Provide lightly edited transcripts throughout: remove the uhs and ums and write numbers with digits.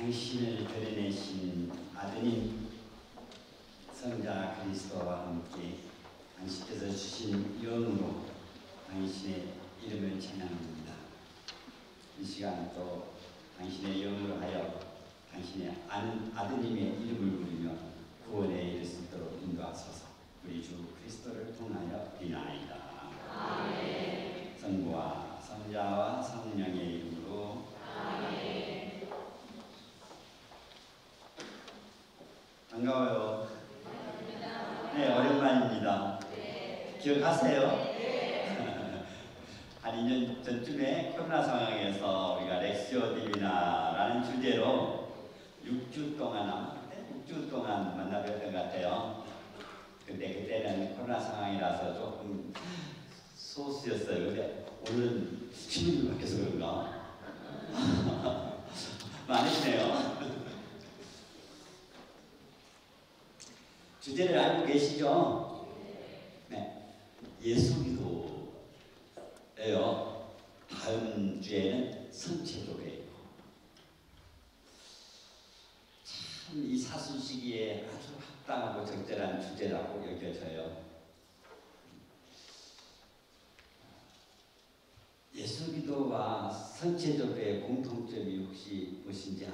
당신을 드러내신 아드님 성자 그리스도와 함께 당신께서 주신 영으로 당신의 이름을 찬양합니다. 이 시간 또 당신의 영으로 하여 당신의 아드님의 이름을 부르며 구원에 이를 수 있도록 인도하소서. 우리 주 그리스도를 통하여 비나이다. 아멘. 성부와 성자와 성령의 이름으로 아멘. 반가워요. 네, 오랜만입니다. 네. 기억하세요? 네. 한 2년 전쯤에 코로나 상황에서 우리가 렉시오 디비나라는 주제로 6주 동안 만나 뵀던 것 같아요. 근데 그때는 코로나 상황이라서 조금 소수였어요. 근데 오늘은 10일 밖에서 그런가? 많으시네요. 주제를 알고 계시죠? 네. 예수기도예요. 다음 주에는 성체조례예요. 참 이 사순 시기에 아주 합당하고 적절한 주제라고 여겨져요. 예수기도와 성체조례의 공통점이 혹시 무엇인지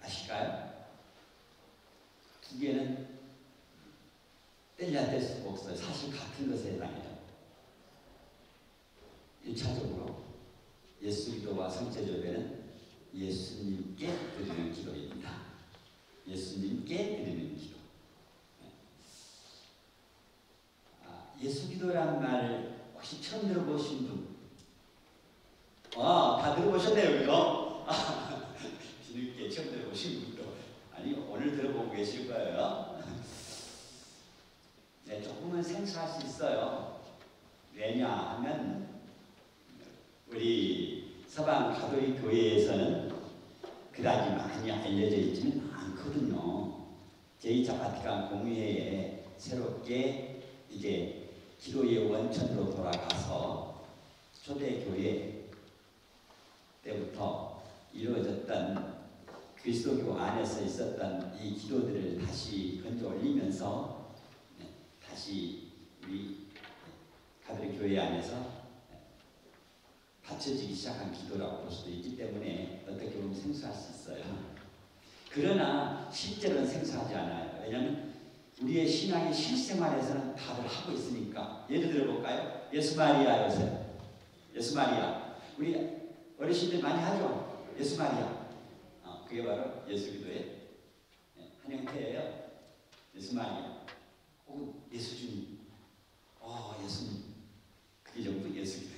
아실까요? 두 개는 뗄래야 뗄 수가 없어요. 사실 같은 것에 해당해요. 1차적으로 예수기도와 성체조례는 예수님께 드리는 기도입니다. 예수님께 드리는 기도. 예수기도라는 말을 혹시 처음 들어보신 분? 다 들어보셨네요, 그죠? 뒤늦게 처음 들어보신 분도 아니 오늘 들어보고 계실 거예요. 네, 조금은 생소할 수 있어요. 왜냐하면 우리 서방 가톨릭 교회에서는 그다지 많이 알려져 있지는 않거든요. 제2차 바티칸 공의회에 새롭게 이제 기도의 원천으로 돌아가서 초대교회 때부터 이루어졌던 그리스도교 안에서 있었던 이 기도들을 다시 건져 올리면서 다시 우리 가톨릭 교회 안에서 받쳐지기 시작한 기도라고 볼 수도 있기 때문에 어떻게 보면 생소할 수 있어요. 그러나 실제로는 생소하지 않아요. 왜냐하면 우리의 신앙의 실생활에서는 다들 하고 있으니까. 예를 들어볼까요? 예수마리아 요새. 예수마리아. 우리 어르신들 많이 하죠? 예수마리아. 그게 바로 예수기도의 한 형태예요. 예수마리아. 혹은 예수주님. 예수님. 그게 전부 예수기도.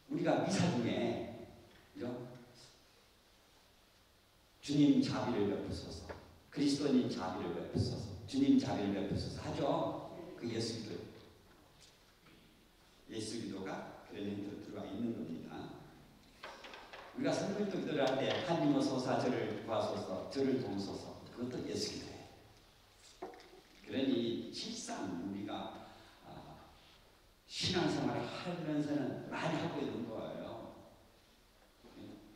우리가 미사 중에 그죠? 주님 자비를 베푸소서, 그리스도님 자비를 베푸소서, 주님 자비를 베푸소서 하죠. 그 예수기도. 예수기도가 그런 형태로 들어와 있는 겁니다. 우리가 성물도 기도를 할 때 하나님 오소서 저를 구하소서, 저를 도우소서, 그것도 예수기도예요. 그러니 실상 우리가 신앙생활을 하면서는 많이 하고 있는 거예요.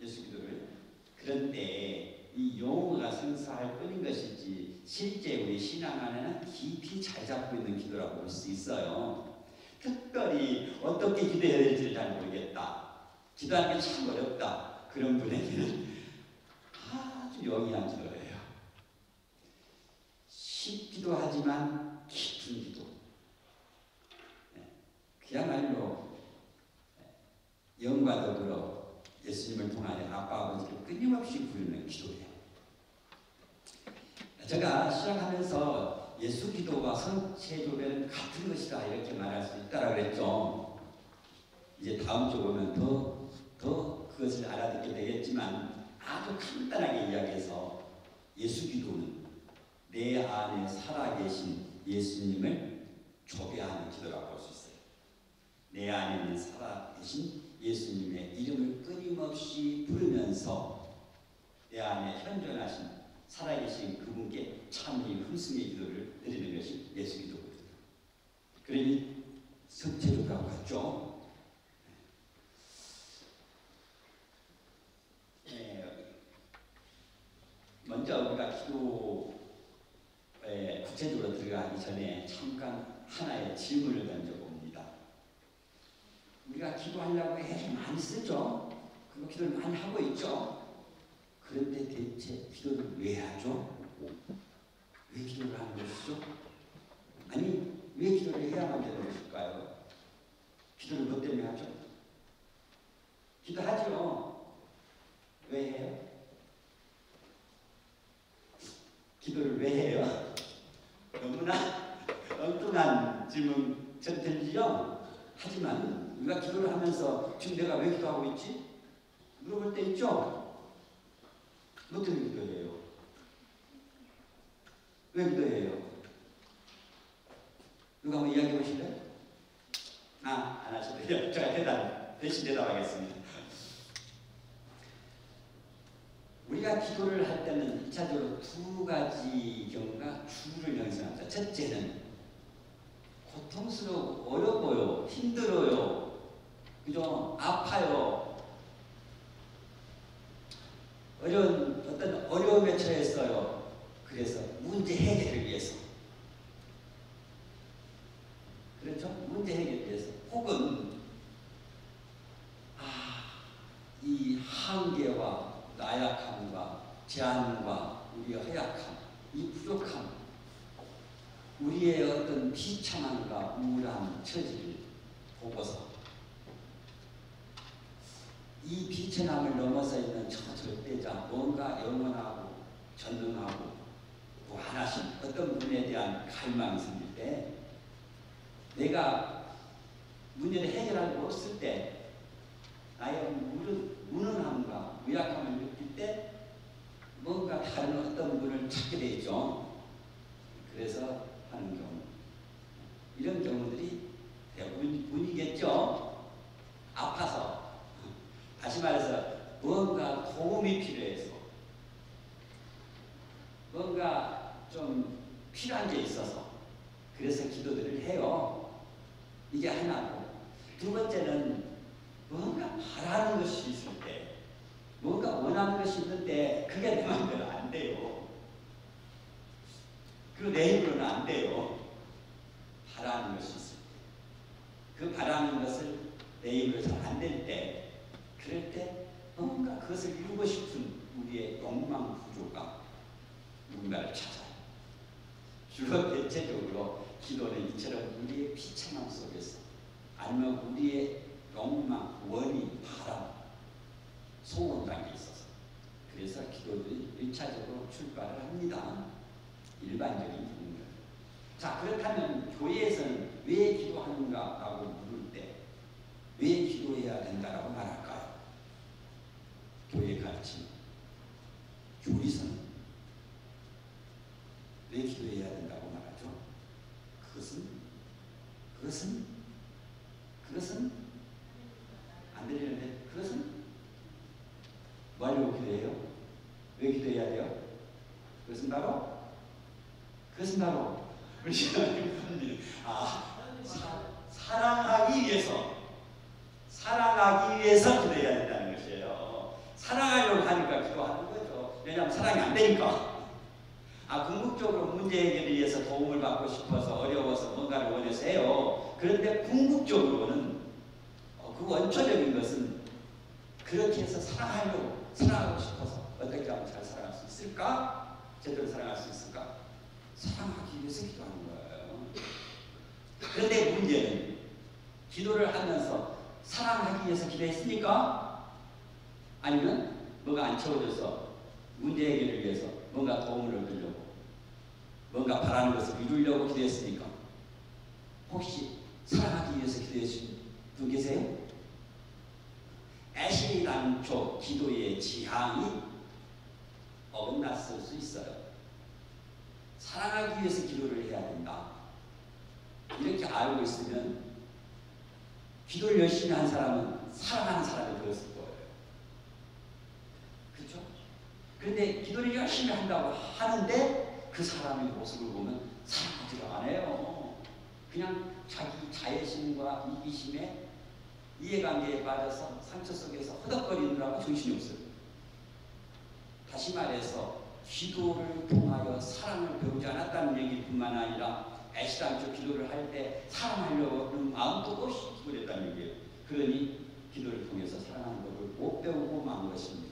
예수기도를. 그런데 이 용어가 생소할 뿐인 것이지 실제 우리 신앙 안에는 깊이 잘 잡고 있는 기도라고 볼 수 있어요. 특별히 어떻게 기도해야 될지를 잘 모르겠다. 기도하는 게 참 어렵다. 그런 분에게는 아주 용이한 기도예요. 쉽기도 하지만 깊은 기도. 그야말로 영과 더불어 예수님을 통하여 아빠 아버지를 끊임없이 부르는 기도예요. 제가 시작하면서 예수기도와 성체조례는 같은 것이다 이렇게 말할 수 있다라고 그랬죠. 이제 다음 주 오면 더 그것을 알아듣게 되겠지만 아주 간단하게 이야기해서 예수기도는 내 안에 살아계신 예수님을 초대하는 기도라고 볼 수 있어요. 내 안에 살아계신 예수님의 이름을 끊임없이 부르면서 내 안에 현존하신 살아계신 그분께 참으리 hum승의 기도를 드리는 것이 예수기도거든요. 그러니 성체조례라고 하죠. 먼저 우리가 기도에 구체적으로 들어가기 전에 잠깐 하나의 질문을 던져봅니다. 우리가 기도하려고 애를 많이 쓰죠. 그리고 기도를 많이 하고 있죠. 그런데 대체 기도를 왜 하죠? 왜 기도를 하는 것이죠? 아니, 왜 기도를 해야만 되는 것일까요? 기도를 뭐 때문에 하죠? 기도하죠. 왜 해요? 기도를 왜 해요? 너무나 엉뚱한 질문 들리죠? 하지만 우리가 기도를 하면서 지금 내가 왜 기도하고 있지? 물어볼 때 있죠? 뭐 때문에 기도해요? 왜 기도해요? 누가 한번 이야기해 보실래요? 안 하셔도 돼요. 제가 대신 대답하겠습니다. 우리가 기도를 할 때는 1차적으로 두 가지 경우가 주를 형성합니다. 첫째는 고통스러워, 어려워요, 힘들어요, 그죠? 아파요, 어떤 어려움에 처했어요. 그래서 문제 해결을 위해서, 그렇죠? 문제 해결을 위해서, 혹은 이 한계와 나약함과 제한과 우리의 허약함, 이 부족함, 우리의 어떤 비참함과 우울한 처지를 보고서 이 비천함을 넘어서 있는 저 절대자, 뭔가 영원하고 전능하고 무한하신 어떤 분에 대한 갈망이 생길 때, 내가 문제를 해결하지 못했을 때 나의 무능함과 무약함을 느낄 때 뭔가 다른 어떤 분을 찾게 되죠. 그래서 하는 경우, 이런 경우들이 대부분이겠죠. 아파서, 다시 말해서 뭔가 도움이 필요해서, 뭔가 좀 필요한 게 있어서, 그래서 기도들을 해요. 이게 하나고, 두 번째는 뭔가 바라는 것이 있을 때, 뭔가 원하는 것이 있는데 그게 내 마음대로 안 돼요. 그리고 내 힘으로는 안 돼요. 바라는 것이 있을 때, 그 바라는 것을 내 힘으로 잘 안 될 때, 그럴 때 뭔가 그것을 이루고 싶은 우리의 욕망 구조가 누군가를 찾아요. 주로 대체적으로 기도는 이처럼 우리의 비참함 속에서, 아니면 우리의 욕망, 원인, 바람, 소원 단계에 있어서, 그래서 기도들이 1차적으로 출발을 합니다. 일반적인 경우는. 자, 그렇다면 교회에서는 왜 기도하는가라고 물을 때 왜 기도해야 된다라고 말할까요? 교회의 가르침, 교리서는 왜 기도해야 된다고 말하죠? 그것은 안 들리는데, 그것은 뭐 하려고 기도해요? 왜 기도해야 돼요? 그것은 바로 우리 시간이 사랑하기 위해서 기도해야 된다는 것이에요. 사랑하려고 하니까 기도하는 거죠. 왜냐하면 사랑이 안 되니까. 궁극적으로 문제 해결을 위해서 도움을 받고 싶어서, 어려워서 뭔가를 원해서 해요. 그런데 궁극적으로는 그 원초적인 것은 그렇게 해서 사랑하고 싶어서 어떻게 하면 잘 사랑할 수 있을까? 제대로 사랑할 수 있을까? 사랑하기 위해서 기도하는 거예요. 그런데 문제는 기도를 하면서 사랑하기 위해서 기도했습니까? 아니면 뭐가 안 채워져서 문제 해결을 위해서 뭔가 도움을 얻으려고, 뭔가 바라는 것을 이루려고 기도했습니까? 혹시 사랑하기 위해서 기도하신 분 계세요? 애시당초 기도의 지향이 어긋났을 수 있어요. 사랑하기 위해서 기도를 해야 된다, 이렇게 알고 있으면 기도를 열심히 한 사람은 사랑하는 사람이 되었을 거예요. 그렇죠? 그런데 기도를 열심히 한다고 하는데 그 사람의 모습을 보면 사랑하지가 않아요. 그냥 자기 자애심과 이기심에, 이해관계에 빠져서 상처 속에서 허덕거리느라고 정신이 없어요. 다시 말해서 기도를 통하여 사랑을 배우지 않았다는 얘기뿐만 아니라 애시당초 기도를 할 때 사랑하려는 마음도 없이 기도를 했다는 얘기예요. 그러니 기도를 통해서 사랑하는 법을 못 배우고 만 것입니다.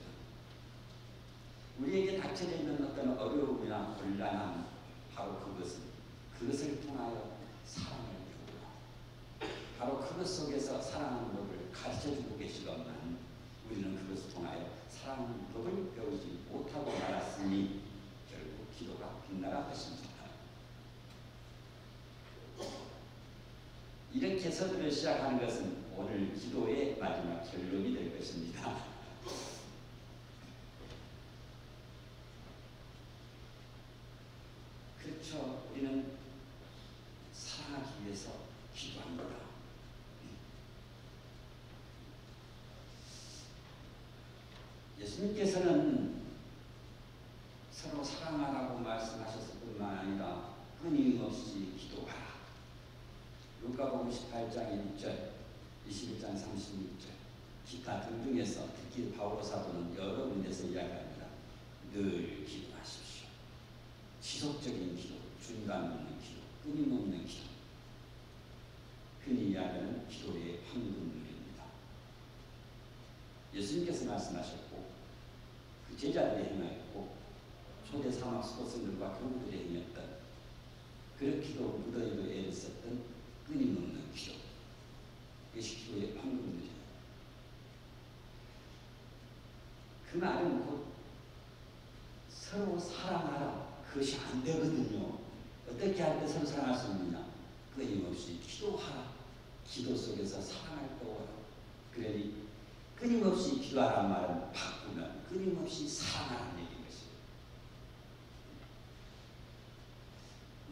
우리에게 닥쳐져 있는 어떤 어려움이나 곤란함, 바로 그것을 통하여 사랑을 배우라. 바로 그것 속에서 사랑하는 법을 가르쳐주고 계시건만 우리는 그것을 통하여 사랑하는 법을 배우지 못하고 말았으니 결국 기도가 빗나갈 것입니다. 이렇게 서두를 시작하는 것은 오늘 기도의 마지막 결론이 될 것입니다. 그렇죠. 우리는 사랑하기 위해서 기도합니다. 예수님께서는 서로 사랑하라고 말씀하셨을 뿐만 아니라 끊임없이 기도하라. 루카복음 18장 1절, 21장 36절, 기타 등등에서 특히 바오로 사도는 여러 군데서 이야기합니다. 늘 기도하십시오. 지속적인 기도, 중간 없는 기도, 끊임없는 기도. 흔히 이야기하는 기도의 황금률입니다. 예수님께서 말씀하셨고 그 제자들이 행하였고 초대 사막 수도승들과 교우들이 행했던 그렇기도 무더위도 애를 썼던 끊임없는 기도. 이것이 기도의 황금률이에요. 그 말은 곧 서로 사랑하라. 그것이 안 되거든요. 어떻게 할 때 서로 사랑할 수 있느냐? 끊임없이 기도하라. 기도 속에서 사랑을 배워라. 그러니 끊임없이 기도하라는 말은 바꾸면 끊임없이 사랑하라는 얘기인 것이에요.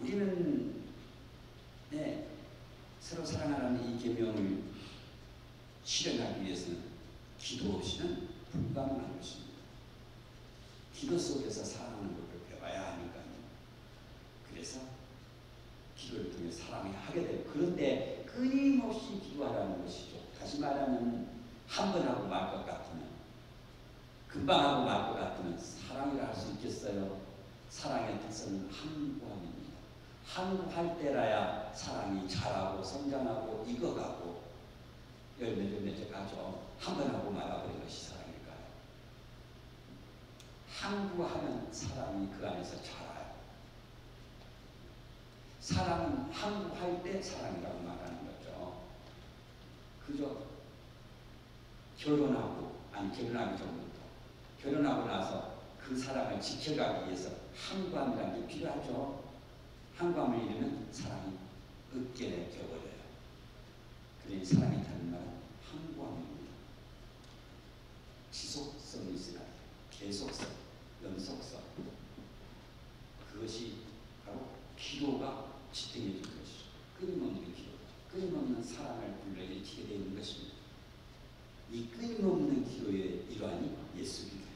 우리는 서로 사랑하라는 이 계명을 실현하기 위해서는 기도 없이는 불가능한 것입니다. 기도 속에서 사랑하는 것을 배워야 하니까요. 그래서 기도를 통해 사랑을 하게 되고, 그런데 끊임없이 기도하라는 것이죠. 다시 말하면 한 번 하고 말 것 같으면, 금방 하고 말 것 같으면 사랑이라 할 수 있겠어요? 사랑의 특성은 항구함입니다. 항구할 때라야 사랑이 자라고 성장하고 익어가고 열매를 가죠. 한 번 하고 말아버린 것이 사랑일까요? 항구하면 사랑이 그 안에서 자라요. 사랑은 항구할 때 사랑이라고 말하는 거죠. 그죠? 결혼하기 전부터 결혼하고 나서 그 사랑을 지켜가기 위해서 항구함이라는 게 필요하죠. 항구함을 잃으면 사랑이 으깨내 껴버려요. 그러니 사랑이 다른 말은 항구함입니다. 지속성이 있어야 돼요. 계속성, 연속성. 그것이 바로 기도가 지탱해 준 것이죠. 끊임없는 기도, 끊임없는 사랑을 불러일으키게 되어 있는 것입니다. 이 끊임없는 기도의 일환이 예수 기도예요.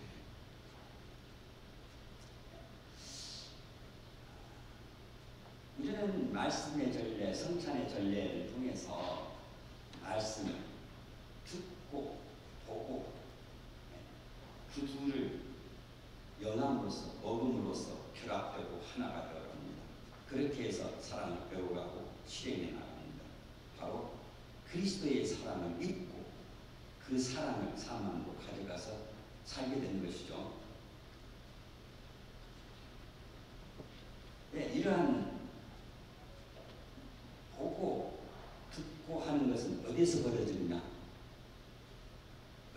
우리는 말씀의 전례, 성찬의 전례를 통해서 말씀을 듣고 보고 그 둘을 영함으로써 먹음으로써 결합되고 하나가 되어갑니다. 그렇게 해서 사랑을 배워가고 실행해 나갑니다. 바로 그리스도의 사랑을 믿고 그 사랑을 사망으로 가져가서 살게 되는 것이죠. 네, 이러한 보고 듣고 하는 것은 어디서 벌어지느냐?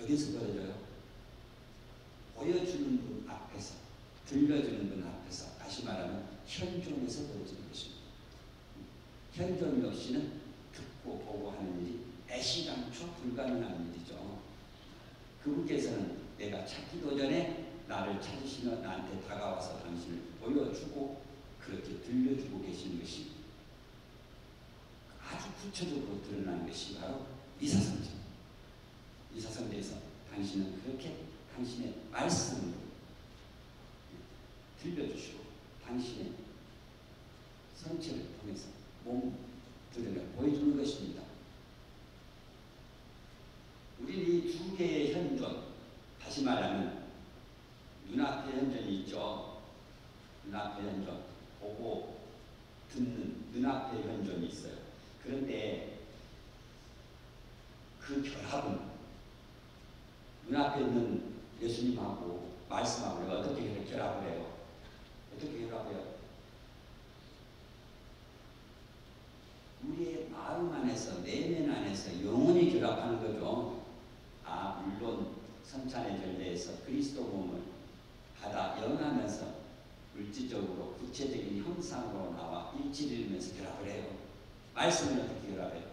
어디서 벌어져요? 보여주는 분 앞에서, 들려주는 분 앞에서, 다시 말하면 현존에서 벌어지는 것입니다. 현존이 없이는 듣고 보고 하는 일이 애시당초 불가능한 일이죠. 그분께서는 내가 찾기도 전에 나를 찾으시며 나한테 다가와서 당신을 보여주고 그렇게 들려주고 계시는 것이 아주 구체적으로 드러나는 것이 바로 미사성전. 미사성전에서 당신은 그렇게 당신의 말씀으로 들려주시고 당신의 성체를 통해서 몸 드러내 보여주는 것입니다. 우리는 이 두 개의 현존, 다시 말하면 눈앞에 현존이 있죠. 눈앞의 현존, 보고 듣는 눈앞의 현존이 있어요. 그런데 그 결합은 눈앞에 있는 예수님하고 말씀하고 내가 어떻게 결합을 해요? 어떻게 결합해요? 우리의 마음 안에서, 내면 안에서 영원히 결합하는 거죠. 물론 성찬의 전례에서 그리스도 몸을 받아 영하면서 물질적으로 구체적인 형상으로 나와 일치를 이루면서 결합을 해요. 말씀을 어떻게 결합해요?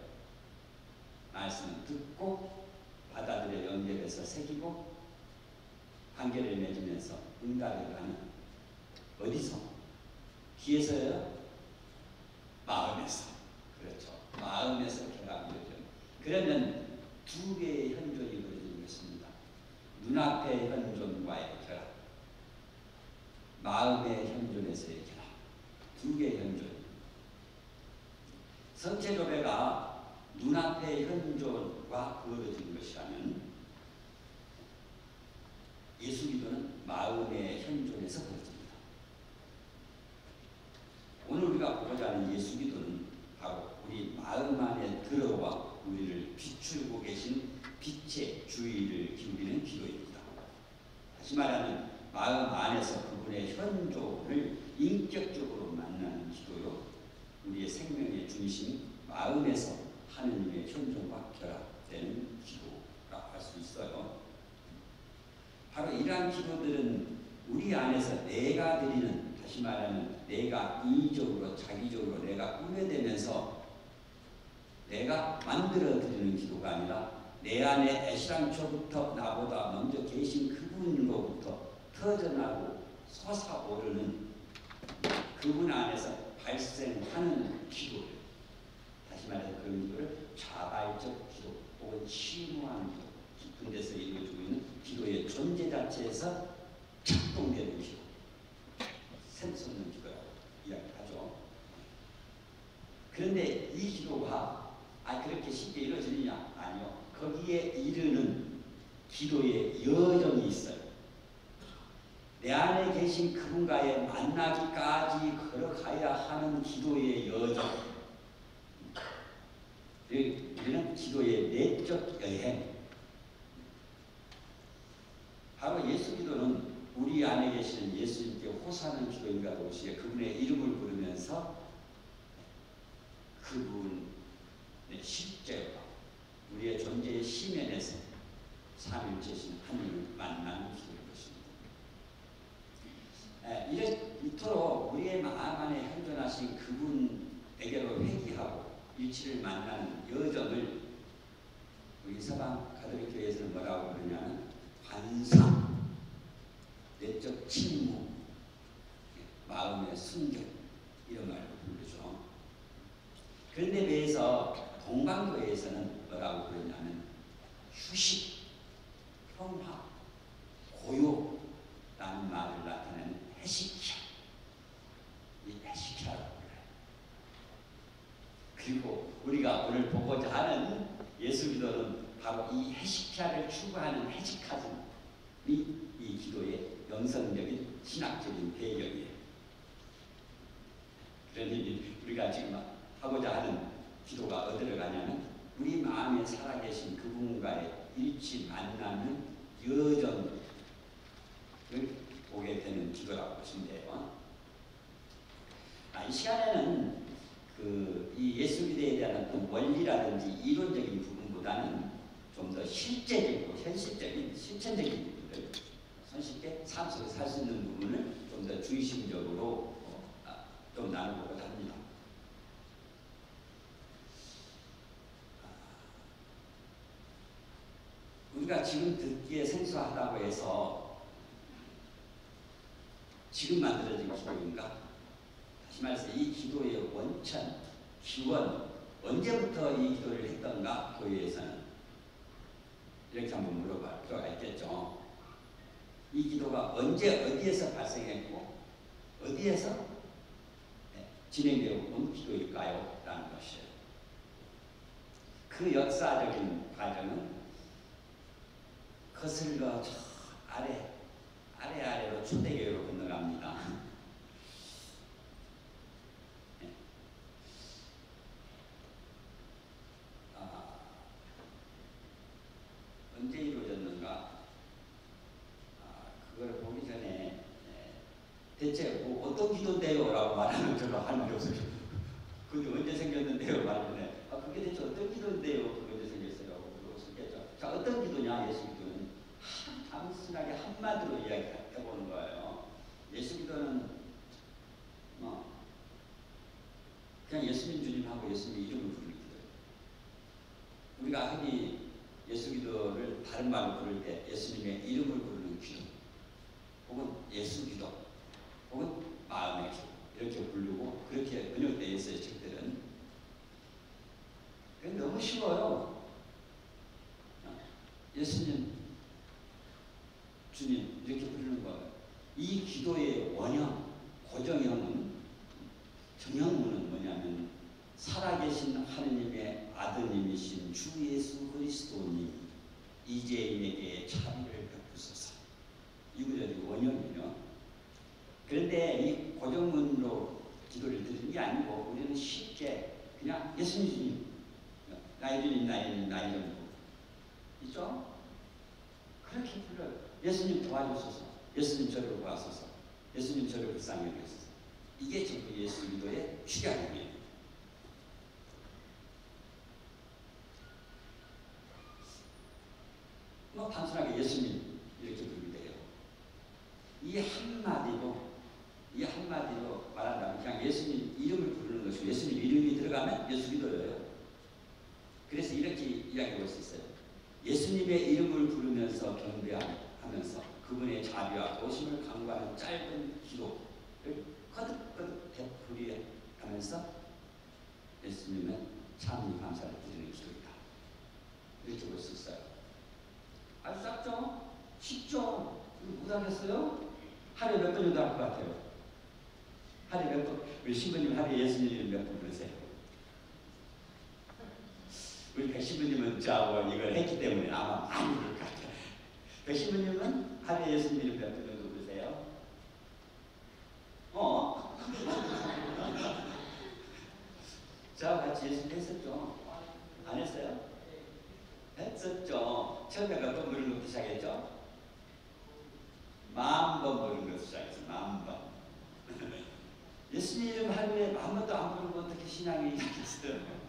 말씀은 듣고 받아들여 연결해서 새기고 관계를 맺으면서 응답을 하는. 어디서? 귀에서요? 마음에서. 그렇죠. 마음에서 결합이 이루어져요. 그러면 두 개의 현존이 이루어지는 것입니다. 눈앞의 현존과의 결합, 마음의 현존에서의 결합, 두 개의 현존. 성체조례가 눈앞의 현존과 그어진 것이라면 예수기도는 마음의 현존에서 그어집니다. 오늘 우리가 보고자 하는 예수기도는 바로 우리 마음 안에 들어와 우리를 비추고 계신 빛의 주의를 기울이는 기도입니다. 다시 말하면 마음 안에서 그분의 현존을 인격적으로 만나는 기도요. 우리의 생명의 중심 마음에서 하느님의 현존과 결합되는 기도라고 할 수 있어요. 바로 이러한 기도들은 우리 안에서 내가 드리는, 다시 말하면 내가 인위적으로 자기적으로 내가 꾸며내면서 내가 만들어 드리는 기도가 아니라 내 안에 애시당초부터 나보다 먼저 계신 그분으로부터 터져나고 솟아오르는 그분 안에서 발생하는 기도를, 다시 말해서 그런 기도를 자발적 기도 혹은 침무하는 기도, 깊은 데서 이루어지고 있는 기도의 존재 자체에서 작동되는 기도, 샘솟는 기도라고 이야기하죠. 그런데 이 기도가 그렇게 쉽게 이루어지느냐? 아니요. 거기에 이르는 기도의 여정이 있어요. 내 안에 계신 그분과의 만나기까지 걸어가야 하는 기도의 여정. 우리는 기도의 내적 여행. 바로 예수 기도는 우리 안에 계시는 예수님께 호소하는 기도인가 동시에 그분의 이름을 부르면서 그분의 실제와 우리의 존재의 시면에서 삼일체신 하나님을 만나는 기도인 것입니다. 이토록 우리의 마음 안에 현존하신 그분에게로 회귀하고 일치를 만나는 여정을 우리 서방 가톨릭 교회에서는 뭐라고 부르냐면 관상, 내적 침묵, 마음의 순결, 이런 말로 부르죠. 그런데 비해서 동방교회에서는 뭐라고 부르냐면 휴식, 평화, 고요라는 말을 나타내는 헤시키아, 이 헤시키아라고 불러요. 그리고 우리가 오늘 보고자 하는 예수기도는 바로 이 헤시키아를 추구하는 헤시카즘이 이 기도의 영성적인 신학적인 배경이에요. 그러니 우리가 지금 하고자 하는 기도가 어디로 가냐면 우리 마음에 살아계신 그분과의 일치 만나는 여정을 보게 되는 기도라고 보시면 돼요. 이 시간에는 이 예수기도에 대한 어떤 원리라든지 이론적인 부분보다는 좀 더 실제적이고 현실적인 실천적인 부분들, 손쉽게 삶 속에서 살 수 있는 부분을 좀 더 중심적으로 좀 나눠보고자 합니다. 우리가 지금 듣기에 생소하다고 해서 지금 만들어진 기도인가? 다시 말해서 이 기도의 원천, 기원, 언제부터 이 기도를 했던가? 교회에서는 이렇게 한번 물어볼 필요가 있겠죠. 이 기도가 언제 어디에서 발생했고 어디에서 진행되고 온 기도일까요? 라는 것이에요. 그 역사적인 과정은 거슬러 저 아래로 초대교회로 건너갑니다. 어떤 기도인데요? 라고 말하는 저가 할 말이 없어요. 그게 언제 생겼는데요? 말하는데 그게 대체 어떤 기도인데요? 그게 언제 생겼어요? 그러겠죠. 자, 어떤 기도냐? 예수 기도는 단순하게 한마디로 이야기해보는 거예요. 예수 기도는 뭐 그냥 예수님 주님하고 예수님 이름을 부르는 기도예요. 우리가 흔히 예수 기도를 다른 말로 부를 때 예수님의 이름을 부르는 기도, 혹은 예수 기도, 혹은 마음의 기도 이렇게 부르고 그렇게 번역되어 있어요. 책들은. 너무 쉬워요. 예수님, 주님 이렇게 부르는 거예요. 이 기도의 원형, 고정형은 정형문은 뭐냐면 살아계신 하느님의 아드님이신 주 예수 그리스도님 이재인에게 자비를 베푸소서. 이 구절이 원형이에요. 그런데 이 고정문으로 기도를 드리는 게 아니고 우리는 쉽게 그냥 예수님 주님, 나의 주님, 나의 주님, 나의 전부 있죠? 그렇게 불러요. 예수님 도와주소서. 예수님 저를 구하소서. 예수님 저를 불쌍히 여기소서. 이게 전부 예수 기도의 축약이에요. 뭐 단순하게 예수님 이렇게 부르면 돼요. 이 한마디로 말한다면 그냥 예수님 이름을 부르는 것이고 예수님 이름이 들어가면 예수 기도예요. 그래서 이렇게 이야기할 수 있어요. 예수님의 이름을 부르면서 경배하면서 그분의 자비와 도심을 간구하는 짧은 기도를 거듭거듭 되풀이하면서 예수님은 참 감사를 드리는 기도이다. 이렇게 볼 수 있어요. 아주 작죠? 쉽죠? 못하겠어요? 하루에 몇 번 정도 할 것 같아요? 하루에 몇 번? 우리 신부님 하루에 예수님 몇 번 부르세요? 우리 백신부님은 저하고 이걸 했기 때문에 아마 많이 부를 것 같아요. 백신부님은 하루에 예수님 몇 번 정도 부르세요? 저하고 같이 예수님 했었죠? 안 했어요? 했었죠. 처음에 몇 번 부르는 것부터 시작했죠? 10,000번 부르는 것부터 시작했어요. 10,000번. 예수님 이름 하루에 10,000번도 안 부르면 어떻게 신앙이 있겠어요?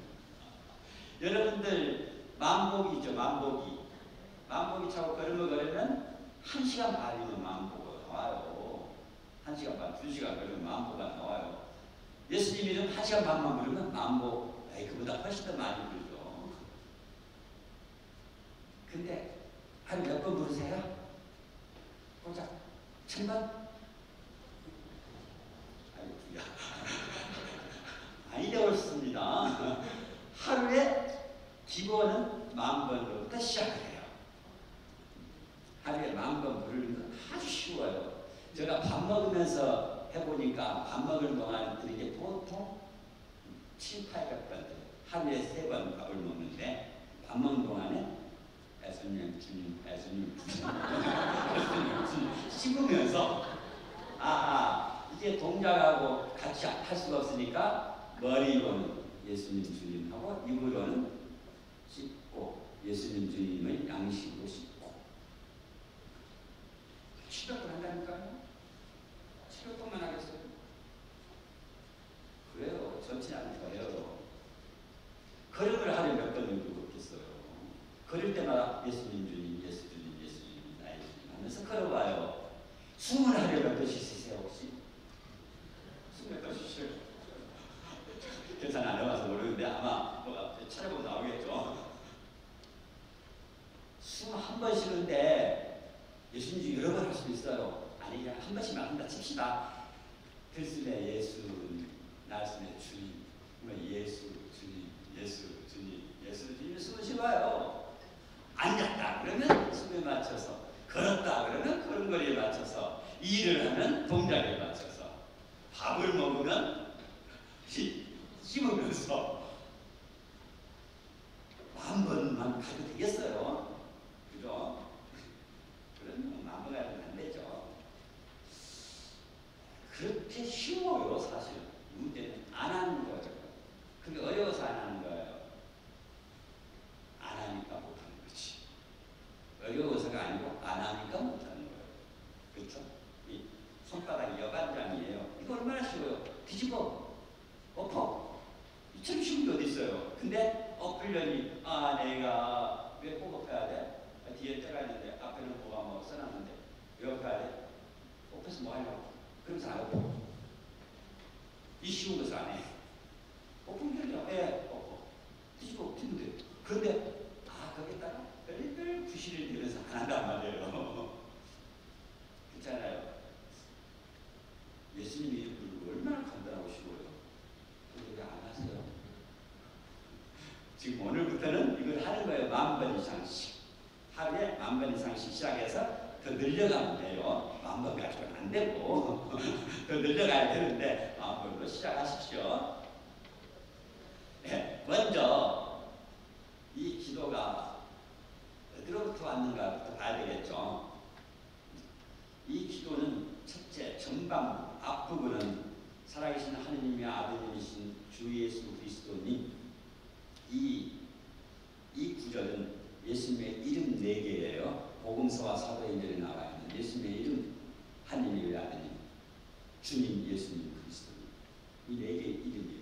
여러분들 만복이 있죠. 만복이 차고 걸으면 1시간 반이면 만보가 나와요. 1시간 반, 2시간 걸으면 만보가 나와요. 예수님 이름 1시간 반만 부르면 만보, 그보다 훨씬 더 많이 부르죠. 근데 하루 몇 번 부르세요? 꼴짝 1,000번? 아이고야. 많이 배웠습니다. 하루에 기본은 10,000번부터 시작을 해요. 하루에 10,000번 부르는 건 아주 쉬워요. 제가 밥 먹으면서 해보니까 밥 먹을 동안 이게 보통 700~800번 하루에 3번 밥을 먹는데 밥 먹는 동안에 예수님 주님 씹으면서 이게 동작하고 같이 할 수가 없으니까 머리로는 예수님 주님하고 입으로는 씹고 예수님 주님을 양식으로 씹고 700번 한다니까요. 700번만 하겠어요? 그래요. 전체 안 돼요. 걸음을 하루에 몇 번 정도 걷겠어요. 걸을 때마다 예수님 주님, 예수 주님, 예수 주님, 나의 주님 하면서 걸어봐요. 숨을 하루에 몇 번씩 쉬세요 혹시? 숨 몇 번씩 쉬어요? 계산 안 해봐서 모르는데 아마 뭐가 찾아보면 나오겠죠. 숨 한 번 쉬는데 예수님 여러 번 할 수 있어요. 아니 그냥 한 번씩만 한다 칩시다. 들숨에 예수, 날숨에 주님, 예수 주님, 예수 주님, 예수 주님 숨을 쉬어요. 앉았다 그러면 숨에 맞춰서, 걸었다 그러면 걸음걸이에 맞춰서, 일을 하면 동작에 맞춰서, 밥을 먹으면 씹으면서 10,000번만 가도 되겠어요. 그죠? 그러면 10,000번 가면 안 되죠. 그렇게 쉬워요, 사실. 문제는 안 하는 거예요. 그게 어려워서 안 하는 거예요. 안 하니까 못하는 거지. 어려워서가 아니고 안 하니까 못하는 거예요. 그렇죠? 이 손바닥이 여반장이에요. 이걸 얼마나 쉬워요. 뒤집어, 엎어. 이처럼 쉬운 게 어디 있어요. 근데 엎으려니 내가 왜 꼭 엎어야 돼? 뒤에 때가 있는데 앞에는 뭐가 뭐 써놨는데 왜 엎어야 돼? 엎어서 뭐 하려고? 그러면서 안 엎어. 이 쉬운 것을 안 해. 엎으면 되죠. 엎어. 뒤집어 엎으면 돼. 그런데 거기다가 별별 부실을 들여서 안 한단 말이에요. 그렇잖아요. 예수님 이름 부르고 얼마나 간단하고 쉬워요. 근데 왜 안 하세요? 지금 오늘부터는 이걸 하는 거예요. 10,000번 이상씩. 하루에 10,000번 이상씩 시작해서 더 늘려가면 돼요. 10,000번 가지고는 안 되고 더 늘려가야 되는데 10,000번으로 시작하십시오. 네, 먼저 이 기도가 어디로부터 왔는가부터 봐야 되겠죠. 이 기도는 첫째, 전반부, 앞부분은 살아계신 하느님의 아버님이신 주 예수 그리스도님, 이 구절은 예수님의 이름 4개예요. 복음서와 사도행전에 나와 있는 예수님의 이름, 하느님의 아버님, 주님 예수님 그리스도님, 이 4개의 이름이에요.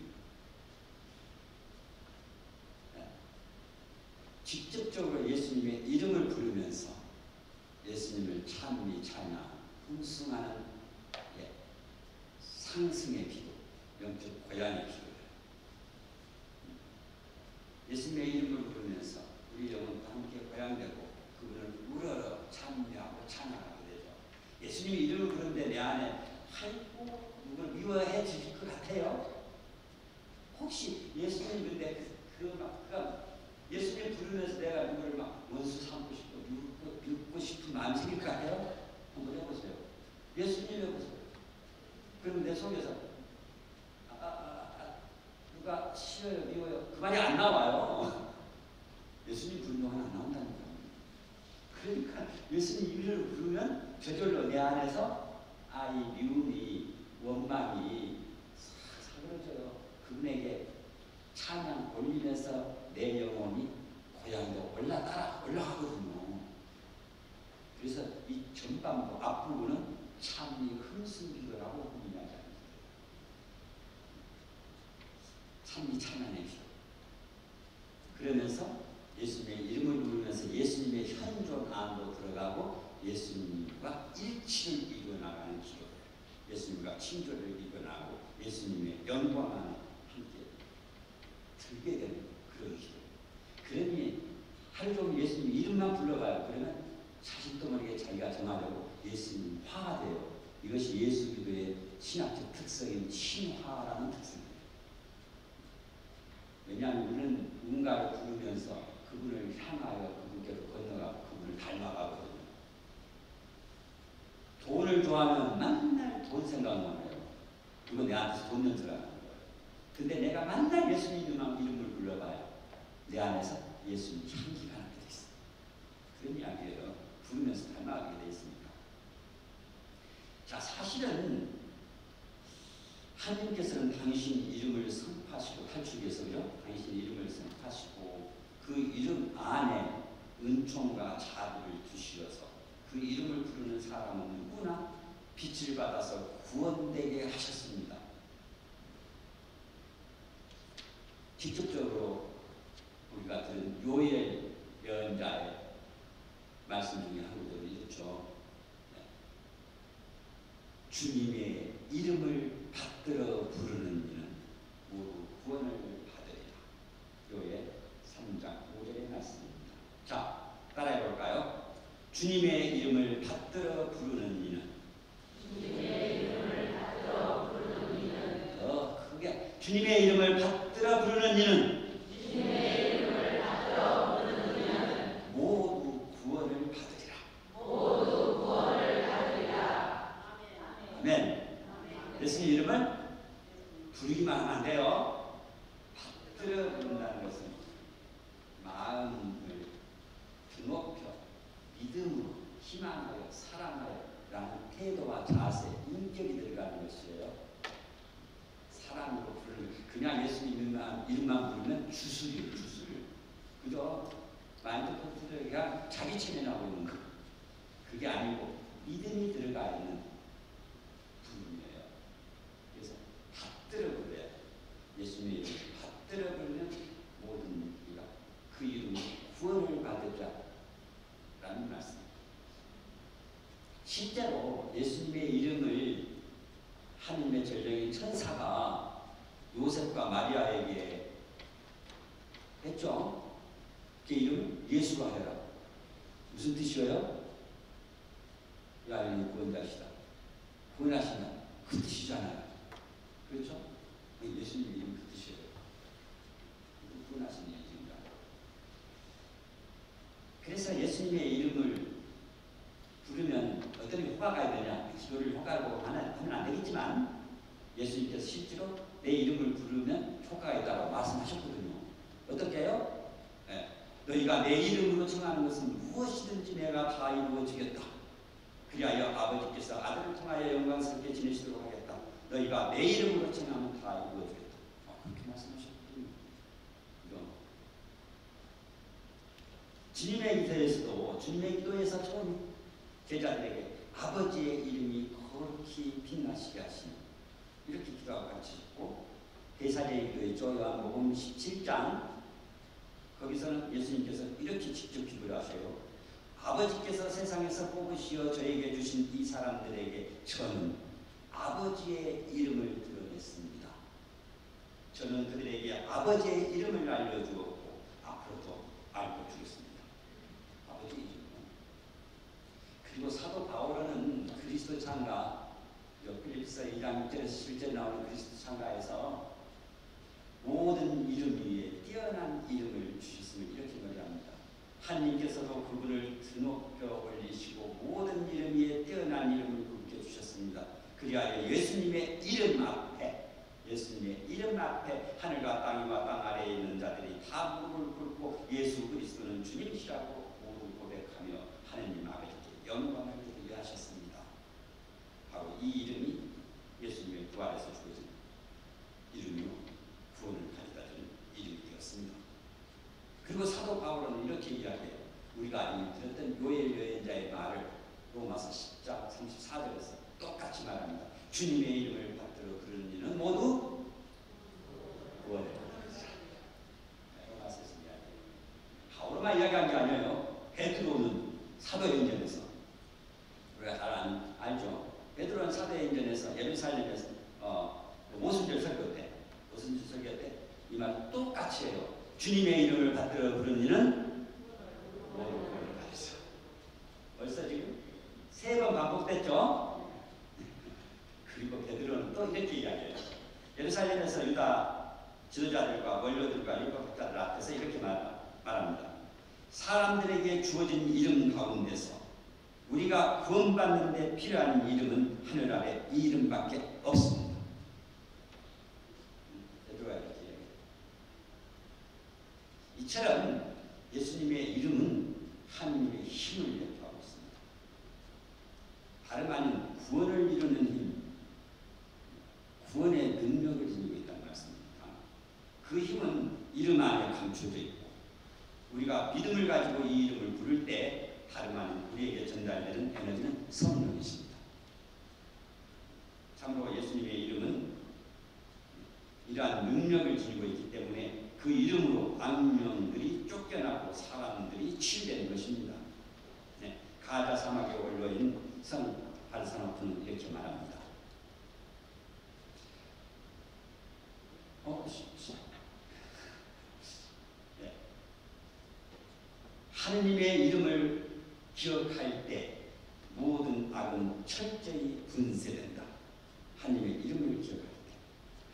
직접적으로 예수님의 이름을 부르면서 예수님을 찬미, 찬양, 풍성하는 상승의 기도, 영적 고향의 기도예요. 예수님의 이름을 부르면서 우리 영혼과 함께 고향되고 그분을 우러러 찬미하고 찬양하게 되죠. 예수님의 이름을 부르는데 내 안에 아이고 누굴 미워해 주실 것 같아요? 혹시 예수님 근데 예수님 부르면서 내가 누구를 막 원수 삼고 싶고 믿고 싶은 마음이 생길 것 같아요? 한번 해보세요. 예수님 해보세요. 그럼 내 속에서 누가 싫어요, 미워요 그 말이 안 나와요. 예수님 부르는 동안 안 나온다니까. 그러니까 예수님 이름을 부르면 저절로 내 안에서 이 미움이 원망이 사그러져요. 그분에게 찬양 올리면서 내 영혼이 고향으로 올라가거든요. 그래서 이 전반부 앞부분은 찬미 흥승기도라고 이야기합니다. 찬미 찬양의 기도. 그러면서 예수님의 이름을 부르면서 예수님의 현존 안으로 들어가고 예수님과 일치를 이루어나가는 기도예요. 예수님과 친교를 이루어나고 예수님의 영광 안에 함께 들게 되는 그런 기도. 그러니 하루 종일 예수님 이름만 불러봐요. 그러면 자신도 모르게 자기가 정하려고 예수님 화가 돼요. 이것이 예수 기도의 신학적 특성인 친화라는 특성이에요. 왜냐하면 우리는 누군가를 부르면서 그분을 향하여 그분께로 건너가고 그분을 닮아가거든요. 돈을 좋아하면 맨날 돈 생각만 해요. 이거 내한테서 돈 냄새가 나는 거예요. 근데 내가 맨날 예수님 이름을 불러봐요. 내 안에서 예수님 향기가 나게 돼 있어요. 그런 이야기예요. 부르면서 닮아가게 돼 있으니까. 자, 사실은 하나님께서는 당신 이름을 선포하시고 탈출기 위해서 그죠? 당신 이름을 선포하시고 그 이름 안에 은총과 자비를 주시어서 그 이름을 부르는 사람은 누구나 빛을 받아서 구원되게 하셨습니다. 직접적으로 우리가 들은 요엘 예언자의 말씀 중에 한 구절이 이렇죠. 주님의 이름을 받들어 부르는 이는 모두 구원을 받으리라. 요엘 3장 5절의 말씀입니다. 자, 따라해 볼까요? 주님의 이름을 받들어 부르는 이는 주님의 이름을 받들어 부르는 이는 더 크게 주님의 이름을 받들어 부르는 이는 주님의 이름을 받들어 부르는 이는 모두 구원을 받으리라. 모두 구원을 받으리라. 아멘. 예수님 이름을 부르기만 하면 안 돼요. 받들어 부른다는 것은 마음을 드높여 믿음으로 희망하여 사랑하여 라는 태도와 자세, 인격이 들어가는 것이에요. 사랑으로 부르는 그냥 예수님 이름만 부르면 주술이에요. 주술. 그죠? 마인드 컨트롤가 자기 체면하고 있는 거. 그게 아니고 믿음이 들어가 있는 부름이에요. 그래서 요셉과 마리아에게 했죠. 그 이름을 예수라 해라. 무슨 뜻이에요? 야훼는 구원자시다. 구원하신다. 그 뜻이잖아요. 그렇죠? 예수님 이름 그 뜻이에요. 구원하시는 이름입니다. 그래서 예수님의 이름을 부르면 어떤 효과가 되냐? 기도를 효과로 하면 안 되겠지만 예수님께서 실제로 내 이름을 부르면 효과가 있다고 말씀하셨거든요. 어떻게 해요? 네. 너희가 내 이름으로 청하는 것은 무엇이든지 내가 다 이루어주겠다. 그리하여 아버지께서 아들을 통하여 영광스럽게 지내시도록 하겠다. 너희가 내 이름으로 청하면 다 이루어주겠다. 그렇게 말씀하셨거든요. 주님의 기도에서도, 주님의 기도에서 처음 제자들에게 아버지의 이름이 거룩히 빛나시게 하시는, 이렇게 기도하고 가르치셨고, 대사제의 기도에 요한복음 17장 거기서는 예수님께서 이렇게 직접 기도를 하세요. 아버지께서 세상에서 뽑으시어 저에게 주신 이 사람들에게 저는 아버지의 이름을 드러냈습니다. 저는 그들에게 아버지의 이름을 알려주었고 앞으로도 알려주겠습니다. 아버지의 이름. 그리고 사도 바울은 그리스도 창가, 필립서 2장 6절에서 실제 나오는 그리스도 창가에서 모든 이름 위에 뛰어난 이름을 주셨음을 이렇게 말합니다. 하나님께서도 그분을 드높여 올리시고 모든 이름 위에 뛰어난 이름을 그분께 주셨습니다. 그리하여 예수님의 이름 앞에, 예수님의 이름 앞에 하늘과 땅과 땅 아래에 있는 자들이 다 무릎을 꿇고 예수 그리스도는 주님이시라고 모두 고백하며 하나님 아버지께 영광을 드리게 하셨습니다. 바로 이 이름이 예수님의 부활에서 주어진 이름이요, 구원을 가져다 주는 이름이 되었습니다. 그리고 사도 바울은 이렇게 이야기해요. 우리가 이미 들었던 요엘 여인자의 말을 로마서 10장 34절에서 똑같이 말합니다. 주님의 이름을 받들어 부르는 이는 모두 구원을 받으리라. 로마서에서 이야기해요. 바울만 이야기한 게 아니에요. 베드로는 사도행전에서, 우리가 잘 알죠. 베드로는 사도행전에서 예루살렘에서 오순절 설교 때 이 말 똑같이 해요. 주님의 이름을 받들어 부르는 이는 모두 구원을 받으리라. 벌써 지금 3번 반복됐죠. 그리고 베드로는 또 이렇게 이야기해요. 예루살렘에서 유다 지도자들과 원로들과 율법학자들 앞에서 이렇게 말합니다. 사람들에게 주어진 이름 가운데서 우리가 구원받는 데 필요한 이름은 하늘 아래 이 이름밖에 없습니다. 베드로가 이렇게 얘기해요. 이처럼 예수님의 이름은 하나님의 힘을 얘기하고 있습니다. 다름 아닌 구원을 이루는 힘, 구원의 능력을 지니고 있다는 말씀입니다. 그 힘은 이름 안에 감춰져 있고 우리가 믿음을 가지고 이 이름을 부를 때 다름 아닌 우리에게 전달되는 에너지는 성령이십니다. 참고로 예수님의 이름은 이러한 능력을 지니고 있기 때문에 그 이름으로 악령들이 쫓겨나고 사람들이 치유되는 것입니다. 네, 가자 사막에 올라있는 성 발사노프는 이렇게 말합니다. 네. 하느님의 이름을 기억할 때 모든 악은 철저히 분쇄된다. 하느님의 이름을 기억할 때